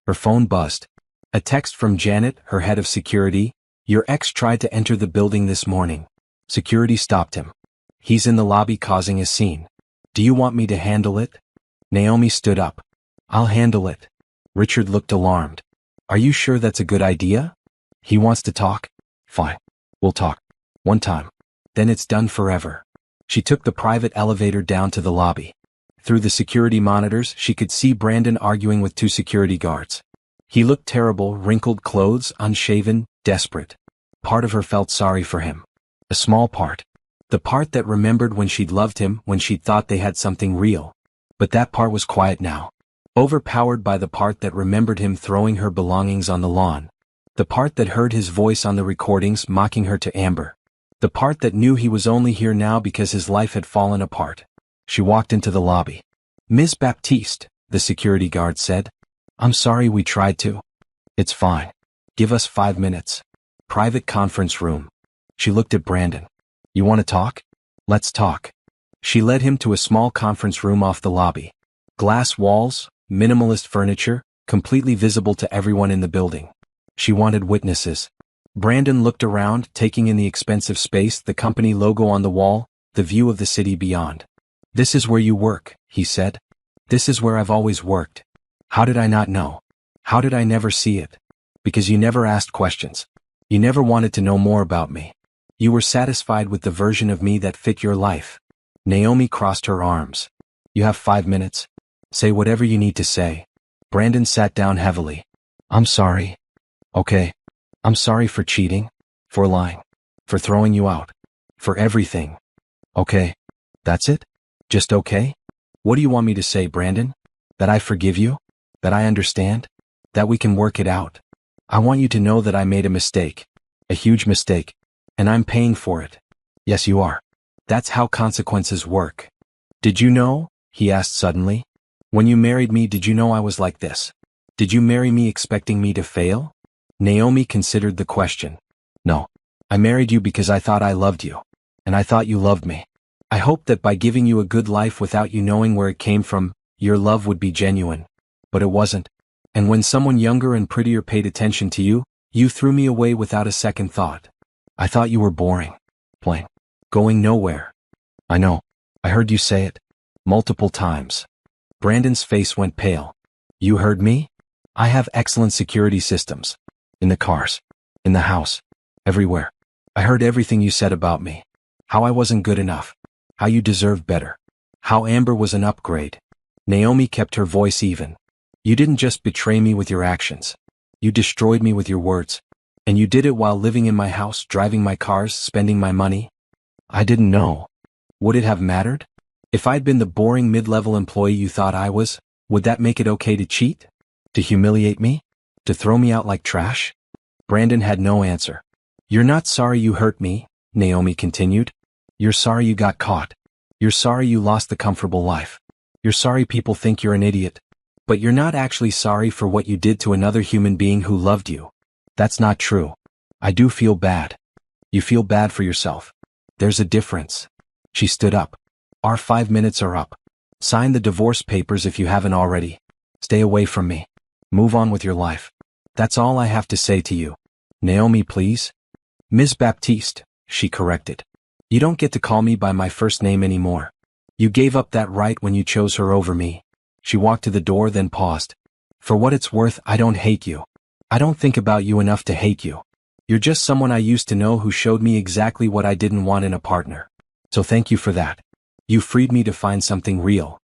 Speaker 1: Her phone buzzed. A text from Janet, her head of security. Your ex tried to enter the building this morning. Security stopped him. He's in the lobby causing a scene. Do you want me to handle it? Naomi stood up. I'll handle it. Richard looked alarmed. Are you sure that's a good idea? He wants to talk? Fine. We'll talk. One time. Then it's done forever. She took the private elevator down to the lobby. Through the security monitors, she could see Brandon arguing with 2 security guards. He looked terrible, wrinkled clothes, unshaven, desperate. Part of her felt sorry for him. A small part. The part that remembered when she'd loved him, when she'd thought they had something real. But that part was quiet now. Overpowered by the part that remembered him throwing her belongings on the lawn. The part that heard his voice on the recordings mocking her to Amber. The part that knew he was only here now because his life had fallen apart. She walked into the lobby. Ms. Baptiste, the security guard said. I'm sorry we tried to. It's fine. Give us 5 minutes. Private conference room. She looked at Brandon. You want to talk? Let's talk. She led him to a small conference room off the lobby. Glass walls, minimalist furniture, completely visible to everyone in the building. She wanted witnesses. Brandon looked around, taking in the expensive space, the company logo on the wall, the view of the city beyond. This is where you work, he said. This is where I've always worked. How did I not know? How did I never see it? Because you never asked questions. You never wanted to know more about me. You were satisfied with the version of me that fit your life. Naomi crossed her arms. You have 5 minutes. Say whatever you need to say. Brandon sat down heavily. I'm sorry. Okay. I'm sorry for cheating, for lying, for throwing you out, for everything. Okay. That's it? Just okay? What do you want me to say, Brandon? That I forgive you? That I understand? That we can work it out? I want you to know that I made a mistake. A huge mistake. And I'm paying for it. Yes, you are. That's how consequences work. Did you know? He asked suddenly. When you married me, did you know I was like this? Did you marry me expecting me to fail? Naomi considered the question. No. I married you because I thought I loved you. And I thought you loved me. I hoped that by giving you a good life without you knowing where it came from, your love would be genuine. But it wasn't. And when someone younger and prettier paid attention to you, you threw me away without a second thought. I thought you were boring. Plain. Going nowhere. I know. I heard you say it. Multiple times. Brandon's face went pale. You heard me? I have excellent security systems. In the cars. In the house. Everywhere. I heard everything you said about me. How I wasn't good enough. How you deserved better. How Amber was an upgrade. Naomi kept her voice even. You didn't just betray me with your actions. You destroyed me with your words. And you did it while living in my house, driving my cars, spending my money. I didn't know. Would it have mattered? If I'd been the boring mid-level employee you thought I was, would that make it okay to cheat? To humiliate me? To throw me out like trash? Brandon had no answer. You're not sorry you hurt me, Naomi continued. You're sorry you got caught. You're sorry you lost the comfortable life. You're sorry people think you're an idiot. But you're not actually sorry for what you did to another human being who loved you. That's not true. I do feel bad. You feel bad for yourself. There's a difference. She stood up. Our 5 minutes are up. Sign the divorce papers if you haven't already. Stay away from me. Move on with your life. That's all I have to say to you. Naomi, please. Ms. Baptiste, she corrected. You don't get to call me by my first name anymore. You gave up that right when you chose her over me. She walked to the door, then paused. For what it's worth, I don't hate you. I don't think about you enough to hate you. You're just someone I used to know who showed me exactly what I didn't want in a partner. So thank you for that. You freed me to find something real.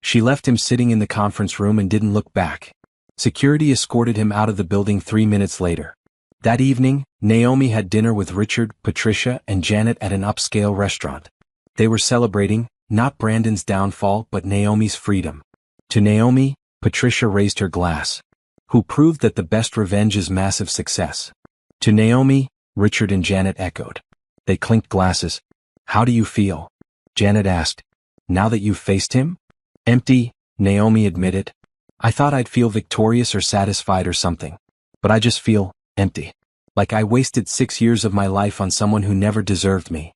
Speaker 1: She left him sitting in the conference room and didn't look back. Security escorted him out of the building 3 minutes later. That evening, Naomi had dinner with Richard, Patricia, and Janet at an upscale restaurant. They were celebrating, not Brandon's downfall but Naomi's freedom. To Naomi, Patricia raised her glass. Who proved that the best revenge is massive success. To Naomi, Richard and Janet echoed. They clinked glasses. How do you feel? Janet asked. Now that you've faced him? Empty, Naomi admitted. I thought I'd feel victorious or satisfied or something. But I just feel empty. Like I wasted 6 years of my life on someone who never deserved me.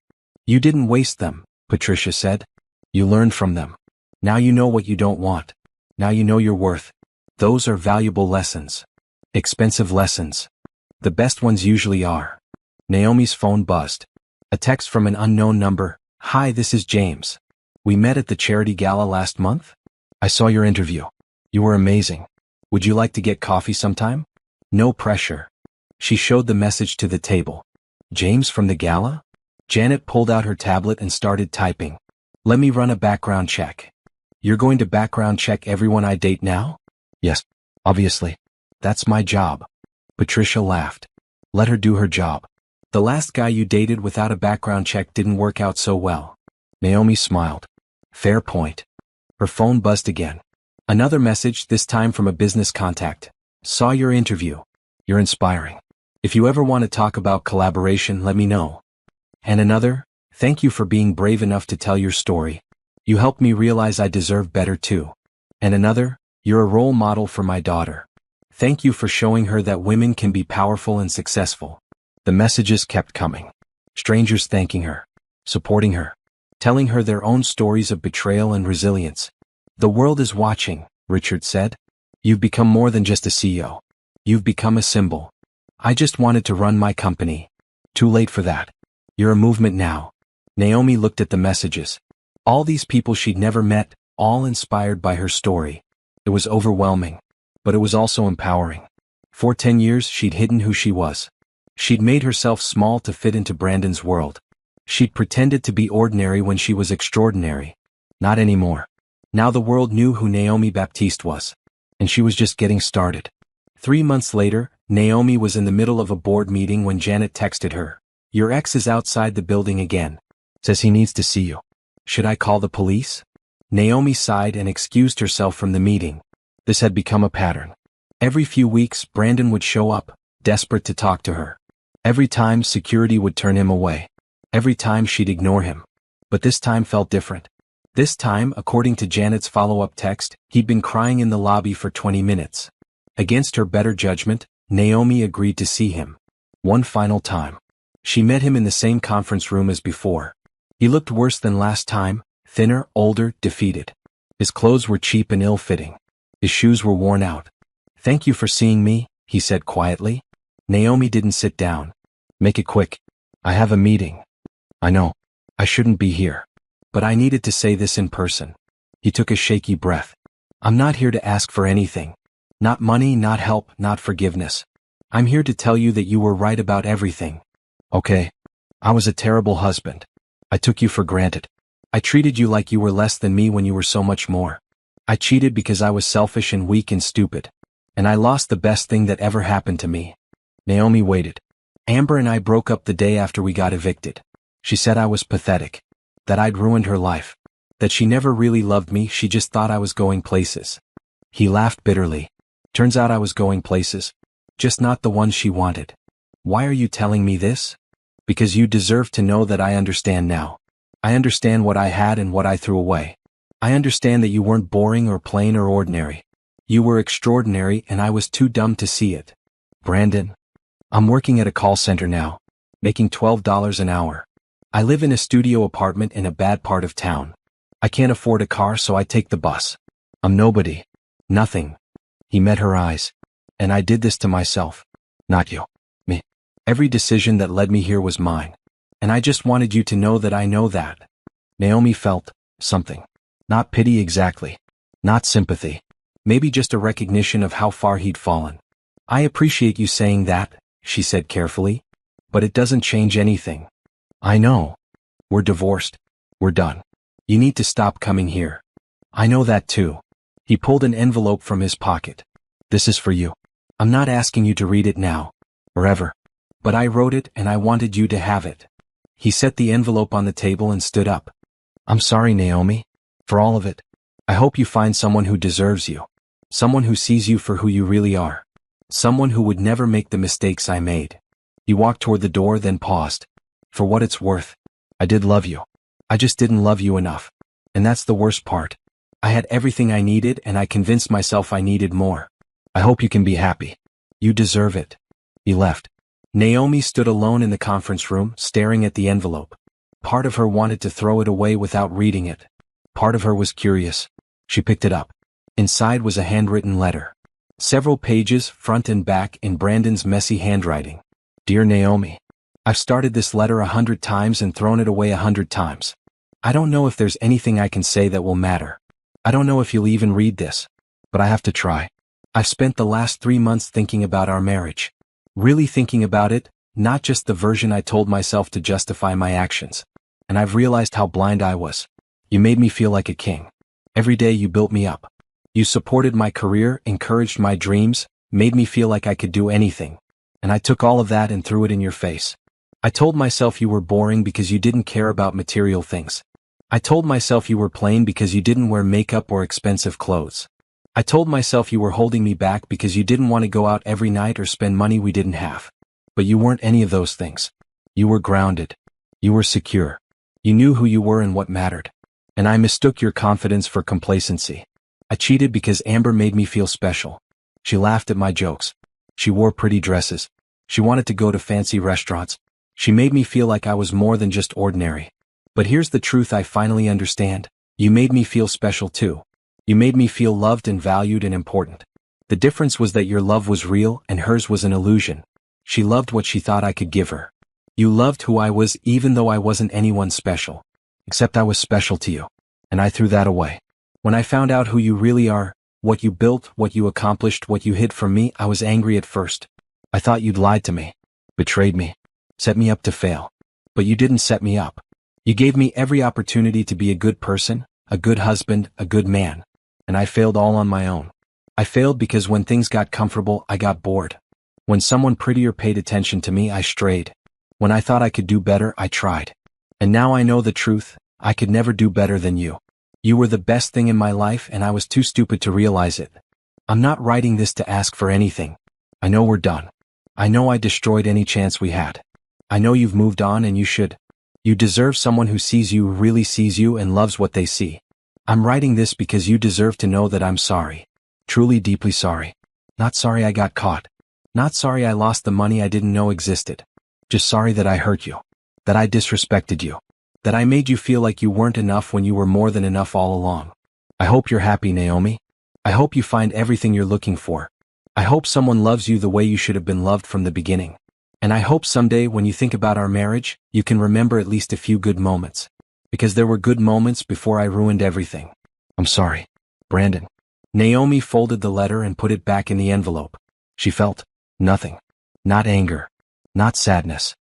Speaker 1: You didn't waste them, Patricia said. You learned from them. Now you know what you don't want. Now you know your worth. Those are valuable lessons. Expensive lessons. The best ones usually are. Naomi's phone buzzed. A text from an unknown number. Hi, this is James. We met at the charity gala last month. I saw your interview. You were amazing. Would you like to get coffee sometime? No pressure. She showed the message to the table. James from the gala? Janet pulled out her tablet and started typing. Let me run a background check. You're going to background check everyone I date now? Yes, obviously. That's my job. Patricia laughed. Let her do her job. The last guy you dated without a background check didn't work out so well. Naomi smiled. Fair point. Her phone buzzed again. Another message, this time from a business contact. Saw your interview. You're inspiring. If you ever want to talk about collaboration, let me know. And another, thank you for being brave enough to tell your story. You helped me realize I deserve better too. And another, you're a role model for my daughter. Thank you for showing her that women can be powerful and successful. The messages kept coming. Strangers thanking her, supporting her, telling her their own stories of betrayal and resilience. The world is watching, Richard said. You've become more than just a CEO. You've become a symbol. I just wanted to run my company. Too late for that. You're a movement now. Naomi looked at the messages. All these people she'd never met, all inspired by her story. It was overwhelming, but it was also empowering. For 10 years she'd hidden who she was. She'd made herself small to fit into Brandon's world. She'd pretended to be ordinary when she was extraordinary. Not anymore. Now the world knew who Naomi Baptiste was. And she was just getting started. 3 months later, Naomi was in the middle of a board meeting when Janet texted her. Your ex is outside the building again. Says he needs to see you. Should I call the police? Naomi sighed and excused herself from the meeting. This had become a pattern. Every few weeks, Brandon would show up, desperate to talk to her. Every time, security would turn him away. Every time, she'd ignore him. But this time felt different. This time, according to Janet's follow-up text, he'd been crying in the lobby for 20 minutes. Against her better judgment, Naomi agreed to see him. One final time. She met him in the same conference room as before. He looked worse than last time, thinner, older, defeated. His clothes were cheap and ill-fitting. His shoes were worn out. Thank you for seeing me, he said quietly. Naomi didn't sit down. Make it quick. I have a meeting. I know. I shouldn't be here. But I needed to say this in person. He took a shaky breath. I'm not here to ask for anything. Not money, not help, not forgiveness. I'm here to tell you that you were right about everything. Okay. I was a terrible husband. I took you for granted. I treated you like you were less than me when you were so much more. I cheated because I was selfish and weak and stupid. And I lost the best thing that ever happened to me." Naomi waited. "Amber and I broke up the day after we got evicted. She said I was pathetic. That I'd ruined her life. That she never really loved me, she just thought I was going places." He laughed bitterly. "Turns out I was going places. Just not the ones she wanted. Why are you telling me this? Because you deserve to know that I understand now. I understand what I had and what I threw away. I understand that you weren't boring or plain or ordinary. You were extraordinary and I was too dumb to see it. Brandon. I'm working at a call center now, making $12 an hour. I live in a studio apartment in a bad part of town. I can't afford a car, so I take the bus. I'm nobody. Nothing." He met her eyes. "And I did this to myself. Not you. Me. Every decision that led me here was mine. And I just wanted you to know that I know that." Naomi felt something. Not pity exactly. Not sympathy. Maybe just a recognition of how far he'd fallen. "I appreciate you saying that," she said carefully. "But it doesn't change anything. I know. We're divorced. We're done. You need to stop coming here. I know that too." He pulled an envelope from his pocket. "This is for you. I'm not asking you to read it now. Or ever. But I wrote it and I wanted you to have it." He set the envelope on the table and stood up. "I'm sorry, Naomi. For all of it. I hope you find someone who deserves you. Someone who sees you for who you really are. Someone who would never make the mistakes I made." He walked toward the door, then paused. "For what it's worth, I did love you. I just didn't love you enough. And that's the worst part. I had everything I needed and I convinced myself I needed more. I hope you can be happy. You deserve it." He left. Naomi stood alone in the conference room, staring at the envelope. Part of her wanted to throw it away without reading it. Part of her was curious. She picked it up. Inside was a handwritten letter. Several pages, front and back, in Brandon's messy handwriting. "Dear Naomi, I've started this letter 100 times and thrown it away 100 times. I don't know if there's anything I can say that will matter. I don't know if you'll even read this. But I have to try. I've spent the last 3 months thinking about our marriage. Really thinking about it, not just the version I told myself to justify my actions. And I've realized how blind I was. You made me feel like a king. Every day you built me up. You supported my career, encouraged my dreams, made me feel like I could do anything. And I took all of that and threw it in your face. I told myself you were boring because you didn't care about material things. I told myself you were plain because you didn't wear makeup or expensive clothes. I told myself you were holding me back because you didn't want to go out every night or spend money we didn't have. But you weren't any of those things. You were grounded. You were secure. You knew who you were and what mattered. And I mistook your confidence for complacency. I cheated because Amber made me feel special. She laughed at my jokes. She wore pretty dresses. She wanted to go to fancy restaurants. She made me feel like I was more than just ordinary. But here's the truth I finally understand. You made me feel special too. You made me feel loved and valued and important. The difference was that your love was real and hers was an illusion. She loved what she thought I could give her. You loved who I was even though I wasn't anyone special. Except I was special to you. And I threw that away. When I found out who you really are, what you built, what you accomplished, what you hid from me, I was angry at first. I thought you'd lied to me, betrayed me, set me up to fail. But you didn't set me up. You gave me every opportunity to be a good person, a good husband, a good man. And I failed all on my own. I failed because when things got comfortable, I got bored. When someone prettier paid attention to me, I strayed. When I thought I could do better, I tried. And now I know the truth, I could never do better than you. You were the best thing in my life and I was too stupid to realize it. I'm not writing this to ask for anything. I know we're done. I know I destroyed any chance we had. I know you've moved on and you should. You deserve someone who sees you, really sees you and loves what they see. I'm writing this because you deserve to know that I'm sorry. Truly deeply sorry. Not sorry I got caught. Not sorry I lost the money I didn't know existed. Just sorry that I hurt you. That I disrespected you. That I made you feel like you weren't enough when you were more than enough all along. I hope you're happy, Naomi. I hope you find everything you're looking for. I hope someone loves you the way you should have been loved from the beginning. And I hope someday when you think about our marriage, you can remember at least a few good moments. Because there were good moments before I ruined everything. I'm sorry, Brandon. Naomi folded the letter and put it back in the envelope. She felt nothing. Not anger. Not sadness.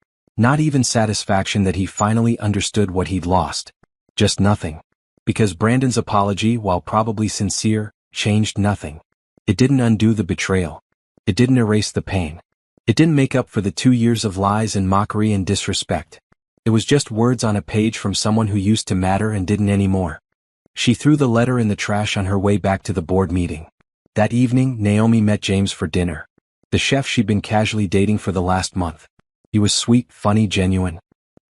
Speaker 1: Not even satisfaction that he finally understood what he'd lost. Just nothing. Because Brandon's apology, while probably sincere, changed nothing. It didn't undo the betrayal. It didn't erase the pain. It didn't make up for the 2 years of lies and mockery and disrespect. It was just words on a page from someone who used to matter and didn't anymore. She threw the letter in the trash on her way back to the board meeting. That evening, Naomi met James for dinner. The chef she'd been casually dating for the last month. He was sweet, funny, genuine.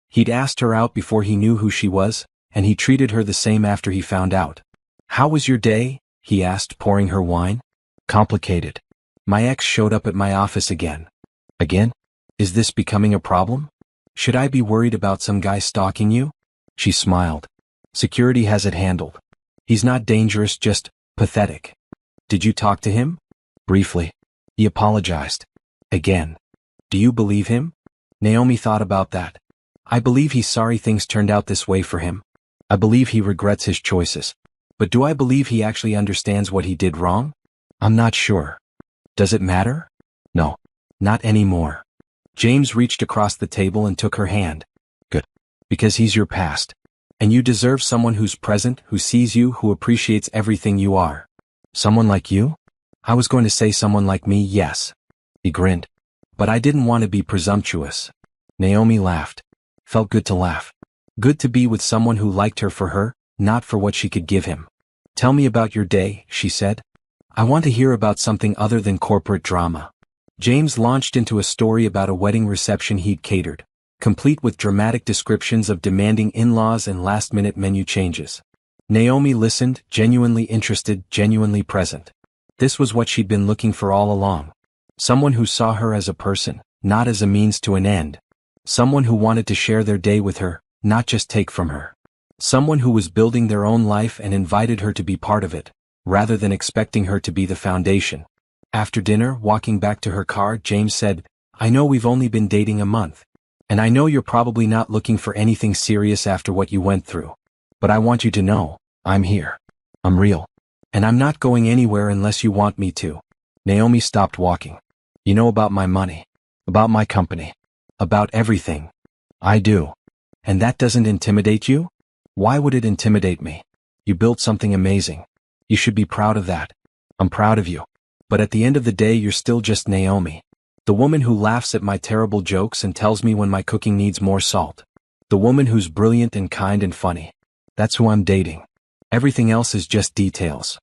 Speaker 1: He'd asked her out before he knew who she was, and he treated her the same after he found out. "How was your day?" he asked, pouring her wine. "Complicated. My ex showed up at my office again." "Again? Is this becoming a problem? Should I be worried about some guy stalking you?" She smiled. "Security has it handled. He's not dangerous, just pathetic." "Did you talk to him?" "Briefly. He apologized. Again." "Do you believe him?" Naomi thought about that. "I believe he's sorry things turned out this way for him. I believe he regrets his choices. But do I believe he actually understands what he did wrong? I'm not sure. Does it matter? No. Not anymore." James reached across the table and took her hand. "Good. Because he's your past. And you deserve someone who's present, who sees you, who appreciates everything you are." "Someone like you?" "I was going to say someone like me, yes." He grinned. "But I didn't want to be presumptuous." Naomi laughed. Felt good to laugh. Good to be with someone who liked her for her, not for what she could give him. "Tell me about your day," she said. "I want to hear about something other than corporate drama." James launched into a story about a wedding reception he'd catered, complete with dramatic descriptions of demanding in-laws and last-minute menu changes. Naomi listened, genuinely interested, genuinely present. This was what she'd been looking for all along. Someone who saw her as a person, not as a means to an end. Someone who wanted to share their day with her, not just take from her. Someone who was building their own life and invited her to be part of it, rather than expecting her to be the foundation. After dinner, walking back to her car, James said, "I know we've only been dating a month. And I know you're probably not looking for anything serious after what you went through. But I want you to know, I'm here. I'm real. And I'm not going anywhere unless you want me to." Naomi stopped walking. "You know about my money. About my company. About everything." "I do. And that doesn't intimidate you?" "Why would it intimidate me? You built something amazing. You should be proud of that." "I'm proud of you. But at the end of the day, you're still just Naomi. The woman who laughs at my terrible jokes and tells me when my cooking needs more salt. The woman who's brilliant and kind and funny. That's who I'm dating. Everything else is just details."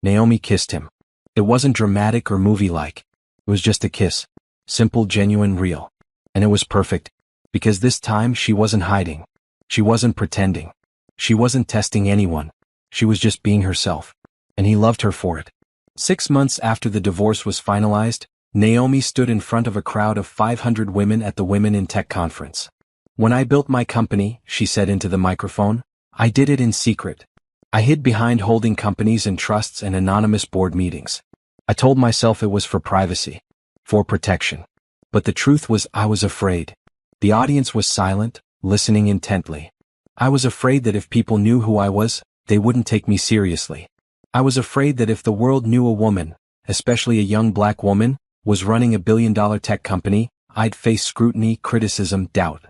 Speaker 1: Naomi kissed him. It wasn't dramatic or movie-like. It was just a kiss. Simple, genuine, real. And it was perfect. Because this time she wasn't hiding. She wasn't pretending. She wasn't testing anyone. She was just being herself. And he loved her for it. 6 months after the divorce was finalized, Naomi stood in front of a crowd of 500 women at the Women in Tech conference. "When I built my company," she said into the microphone, "I did it in secret. I hid behind holding companies and trusts and anonymous board meetings. I told myself it was for privacy. For protection. But the truth was I was afraid. The audience was silent, listening intently. I was afraid that if people knew who I was, they wouldn't take me seriously. I was afraid that if the world knew a woman, especially a young black woman, was running a billion-dollar tech company, I'd face scrutiny, criticism, doubt.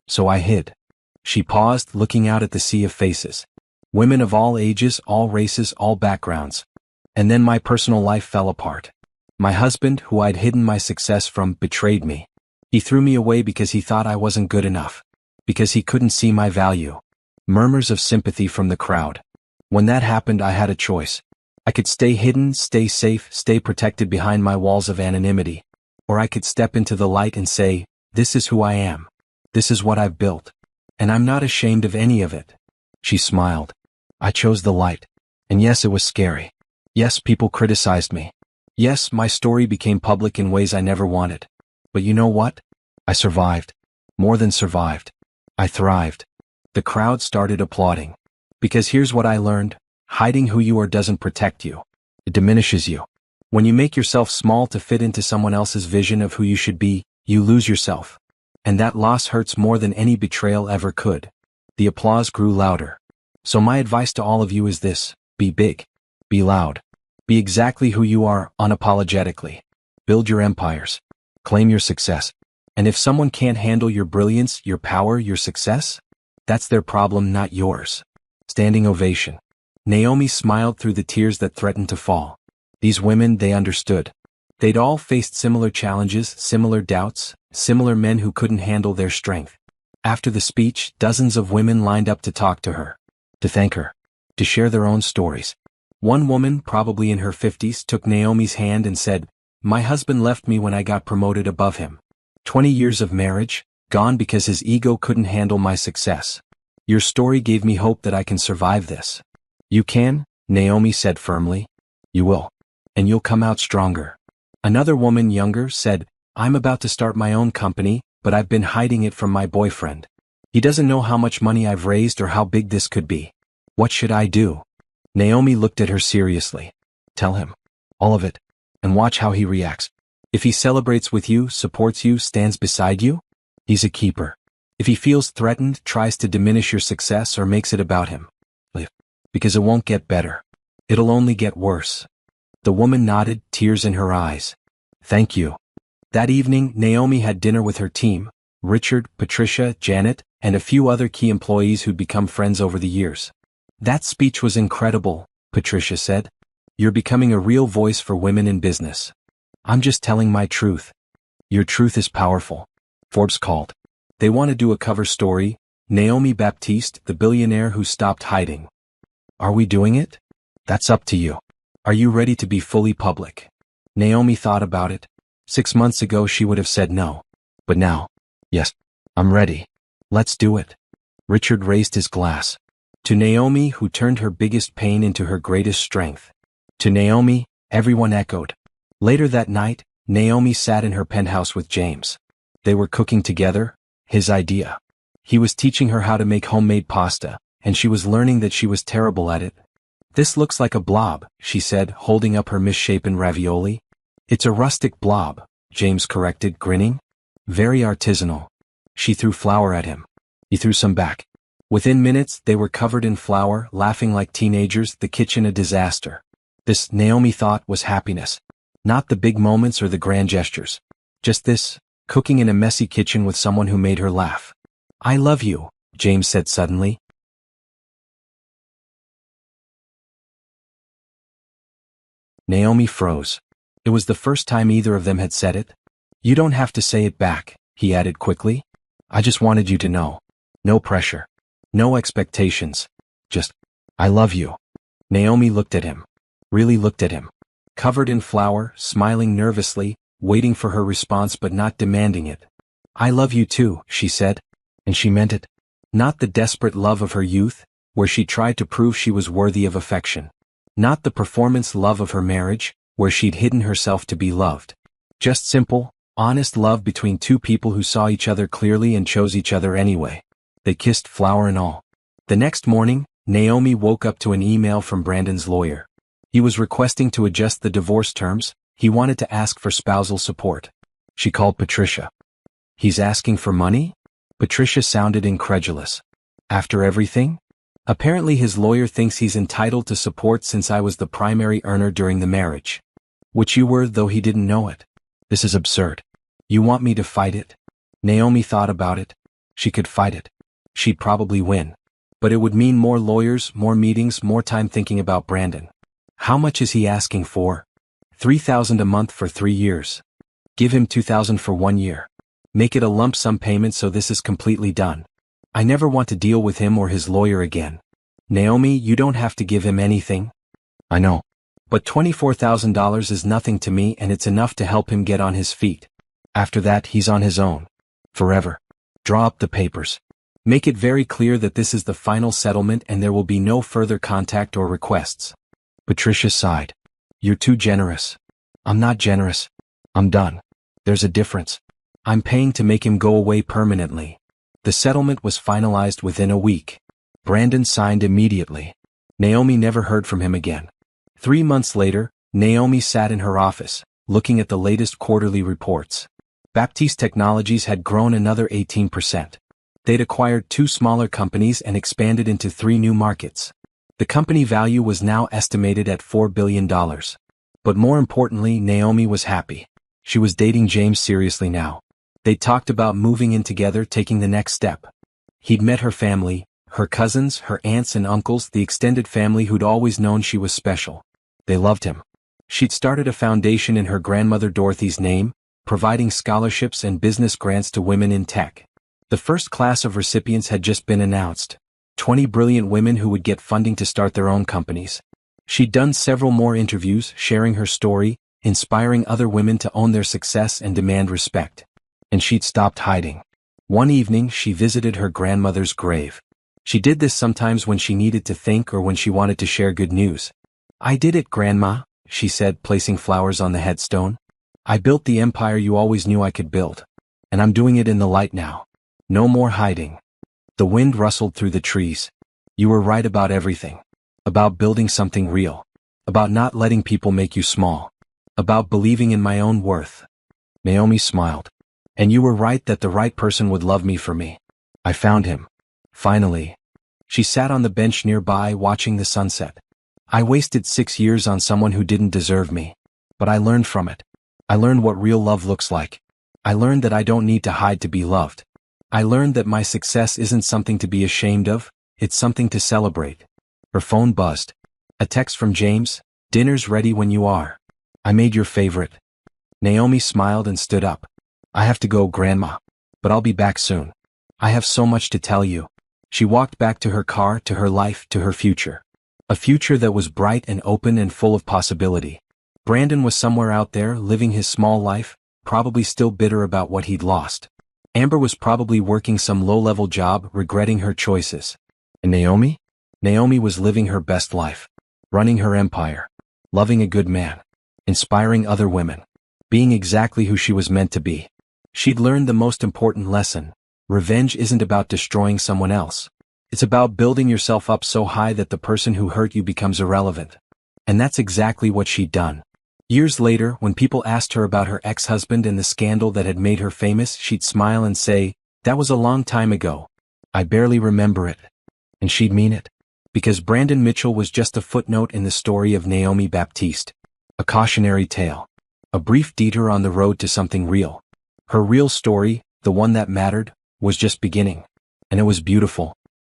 Speaker 1: So I hid." She paused, looking out at the sea of faces. Women of all ages, all races, all backgrounds. "And then my personal life fell apart. My husband, who I'd hidden my success from, betrayed me. He threw me away because he thought I wasn't good enough. Because he couldn't see my value." Murmurs of sympathy from the crowd. "When that happened, I had a choice. I could stay hidden, stay safe, stay protected behind my walls of anonymity. Or I could step into the light and say, this is who I am. This is what I've built. And I'm not ashamed of any of it." She smiled. "I chose the light. And yes, it was scary. Yes, people criticized me. Yes, my story became public in ways I never wanted. But you know what? I survived. More than survived. I thrived." The crowd started applauding. Because here's what I learned. Hiding who you are doesn't protect you. It diminishes you. When you make yourself small to fit into someone else's vision of who you should be, you lose yourself. And that loss hurts more than any betrayal ever could. The applause grew louder. So my advice to all of you is this: be big. Be loud. Be exactly who you are, unapologetically. Build your empires. Claim your success. And if someone can't handle your brilliance, your power, your success, that's their problem, not yours. Standing ovation. Naomi smiled through the tears that threatened to fall. These women, they understood. They'd all faced similar challenges, similar doubts, similar men who couldn't handle their strength. After the speech, dozens of women lined up to talk to her, to thank her, to share their own stories. One woman, probably in her 50s, took Naomi's hand and said, "My husband left me when I got promoted above him. 20 years of marriage, gone because his ego couldn't handle my success. Your story gave me hope that I can survive this." "You can," Naomi said firmly. "You will. And you'll come out stronger." Another woman, younger, said, "I'm about to start my own company, but I've been hiding it from my boyfriend. He doesn't know how much money I've raised or how big this could be. What should I do?" Naomi looked at her seriously. "Tell him. All of it. And watch how he reacts. If he celebrates with you, supports you, stands beside you, he's a keeper. If he feels threatened, tries to diminish your success or makes it about him, leave. Because it won't get better. It'll only get worse." The woman nodded, tears in her eyes. "Thank you." That evening, Naomi had dinner with her team, Richard, Patricia, Janet, and a few other key employees who'd become friends over the years. "That speech was incredible," Patricia said. "You're becoming a real voice for women in business." "I'm just telling my truth." "Your truth is powerful." Forbes called. They want to do a cover story, Naomi Baptiste, the billionaire who stopped hiding. "Are we doing it?" "That's up to you. Are you ready to be fully public?" Naomi thought about it. 6 months ago she would have said no. But now, yes, I'm ready. Let's do it. Richard raised his glass. To Naomi, who turned her biggest pain into her greatest strength. To Naomi, everyone echoed. Later that night, Naomi sat in her penthouse with James. They were cooking together, his idea. He was teaching her how to make homemade pasta, and she was learning that she was terrible at it. "This looks like a blob," she said, holding up her misshapen ravioli. "It's a rustic blob," James corrected, grinning. "Very artisanal." She threw flour at him. He threw some back. Within minutes, they were covered in flour, laughing like teenagers, the kitchen a disaster. This, Naomi thought, was happiness. Not the big moments or the grand gestures. Just this, cooking in a messy kitchen with someone who made her laugh. "I love you," James said suddenly. Naomi froze. It was the first time either of them had said it. "You don't have to say it back," he added quickly. "I just wanted you to know. No pressure. No expectations. Just, I love you." Naomi looked at him. Really looked at him. Covered in flour, smiling nervously, waiting for her response but not demanding it. "I love you too," she said. And she meant it. Not the desperate love of her youth, where she tried to prove she was worthy of affection. Not the performance love of her marriage, where she'd hidden herself to be loved. Just simple, honest love between two people who saw each other clearly and chose each other anyway. They kissed, flower and all. The next morning, Naomi woke up to an email from Brandon's lawyer. He was requesting to adjust the divorce terms. He wanted to ask for spousal support. She called Patricia. "He's asking for money?" Patricia sounded incredulous. "After everything? Apparently his lawyer thinks he's entitled to support since I was the primary earner during the marriage. Which you were, though he didn't know it. This is absurd. You want me to fight it?" Naomi thought about it. She could fight it. She'd probably win. But it would mean more lawyers, more meetings, more time thinking about Brandon. How much is he asking for? $3,000 a month for 3 years. Give him $2,000 for 1 year. Make it a lump sum payment so this is completely done. I never want to deal with him or his lawyer again. Naomi, you don't have to give him anything. I know. But $24,000 is nothing to me, and it's enough to help him get on his feet. After that, he's on his own. Forever. Draw up the papers. Make it very clear that this is the final settlement and there will be no further contact or requests. Patricia sighed. You're too generous. I'm not generous. I'm done. There's a difference. I'm paying to make him go away permanently. The settlement was finalized within a week. Brandon signed immediately. Naomi never heard from him again. 3 months later, Naomi sat in her office, looking at the latest quarterly reports. Baptiste Technologies had grown another 18%. They'd acquired 2 smaller companies and expanded into 3 new markets. The company value was now estimated at $4 billion. But more importantly, Naomi was happy. She was dating James seriously now. They talked about moving in together, taking the next step. He'd met her family, her cousins, her aunts and uncles, the extended family who'd always known she was special. They loved him. She'd started a foundation in her grandmother Dorothy's name, providing scholarships and business grants to women in tech. The first class of recipients had just been announced. 20 brilliant women who would get funding to start their own companies. She'd done several more interviews, sharing her story, inspiring other women to own their success and demand respect. And she'd stopped hiding. One evening, she visited her grandmother's grave. She did this sometimes when she needed to think or when she wanted to share good news. "I did it, Grandma," she said, placing flowers on the headstone. "I built the empire you always knew I could build. And I'm doing it in the light now. No more hiding." The wind rustled through the trees. "You were right about everything. About building something real. About not letting people make you small. About believing in my own worth." Naomi smiled. "And you were right that the right person would love me for me. I found him. Finally." She sat on the bench nearby watching the sunset. "I wasted 6 years on someone who didn't deserve me. But I learned from it. I learned what real love looks like. I learned that I don't need to hide to be loved. I learned that my success isn't something to be ashamed of, it's something to celebrate." Her phone buzzed. A text from James: "Dinner's ready when you are. I made your favorite." Naomi smiled and stood up. "I have to go, Grandma. But I'll be back soon. I have so much to tell you." She walked back to her car, to her life, to her future. A future that was bright and open and full of possibility. Brandon was somewhere out there, living his small life, probably still bitter about what he'd lost. Amber was probably working some low-level job, regretting her choices. And Naomi? Naomi was living her best life. Running her empire. Loving a good man. Inspiring other women. Being exactly who she was meant to be. She'd learned the most important lesson. Revenge isn't about destroying someone else. It's about building yourself up so high that the person who hurt you becomes irrelevant. And that's exactly what she'd done. Years later, when people asked her about her ex-husband and the scandal that had made her famous, she'd smile and say, "That was a long time ago. I barely remember it." And she'd mean it. Because Brandon Mitchell was just a footnote in the story of Naomi Baptiste. A cautionary tale. A brief detour on the road to something real. Her real story, the one that mattered, was just beginning. And it was beautiful.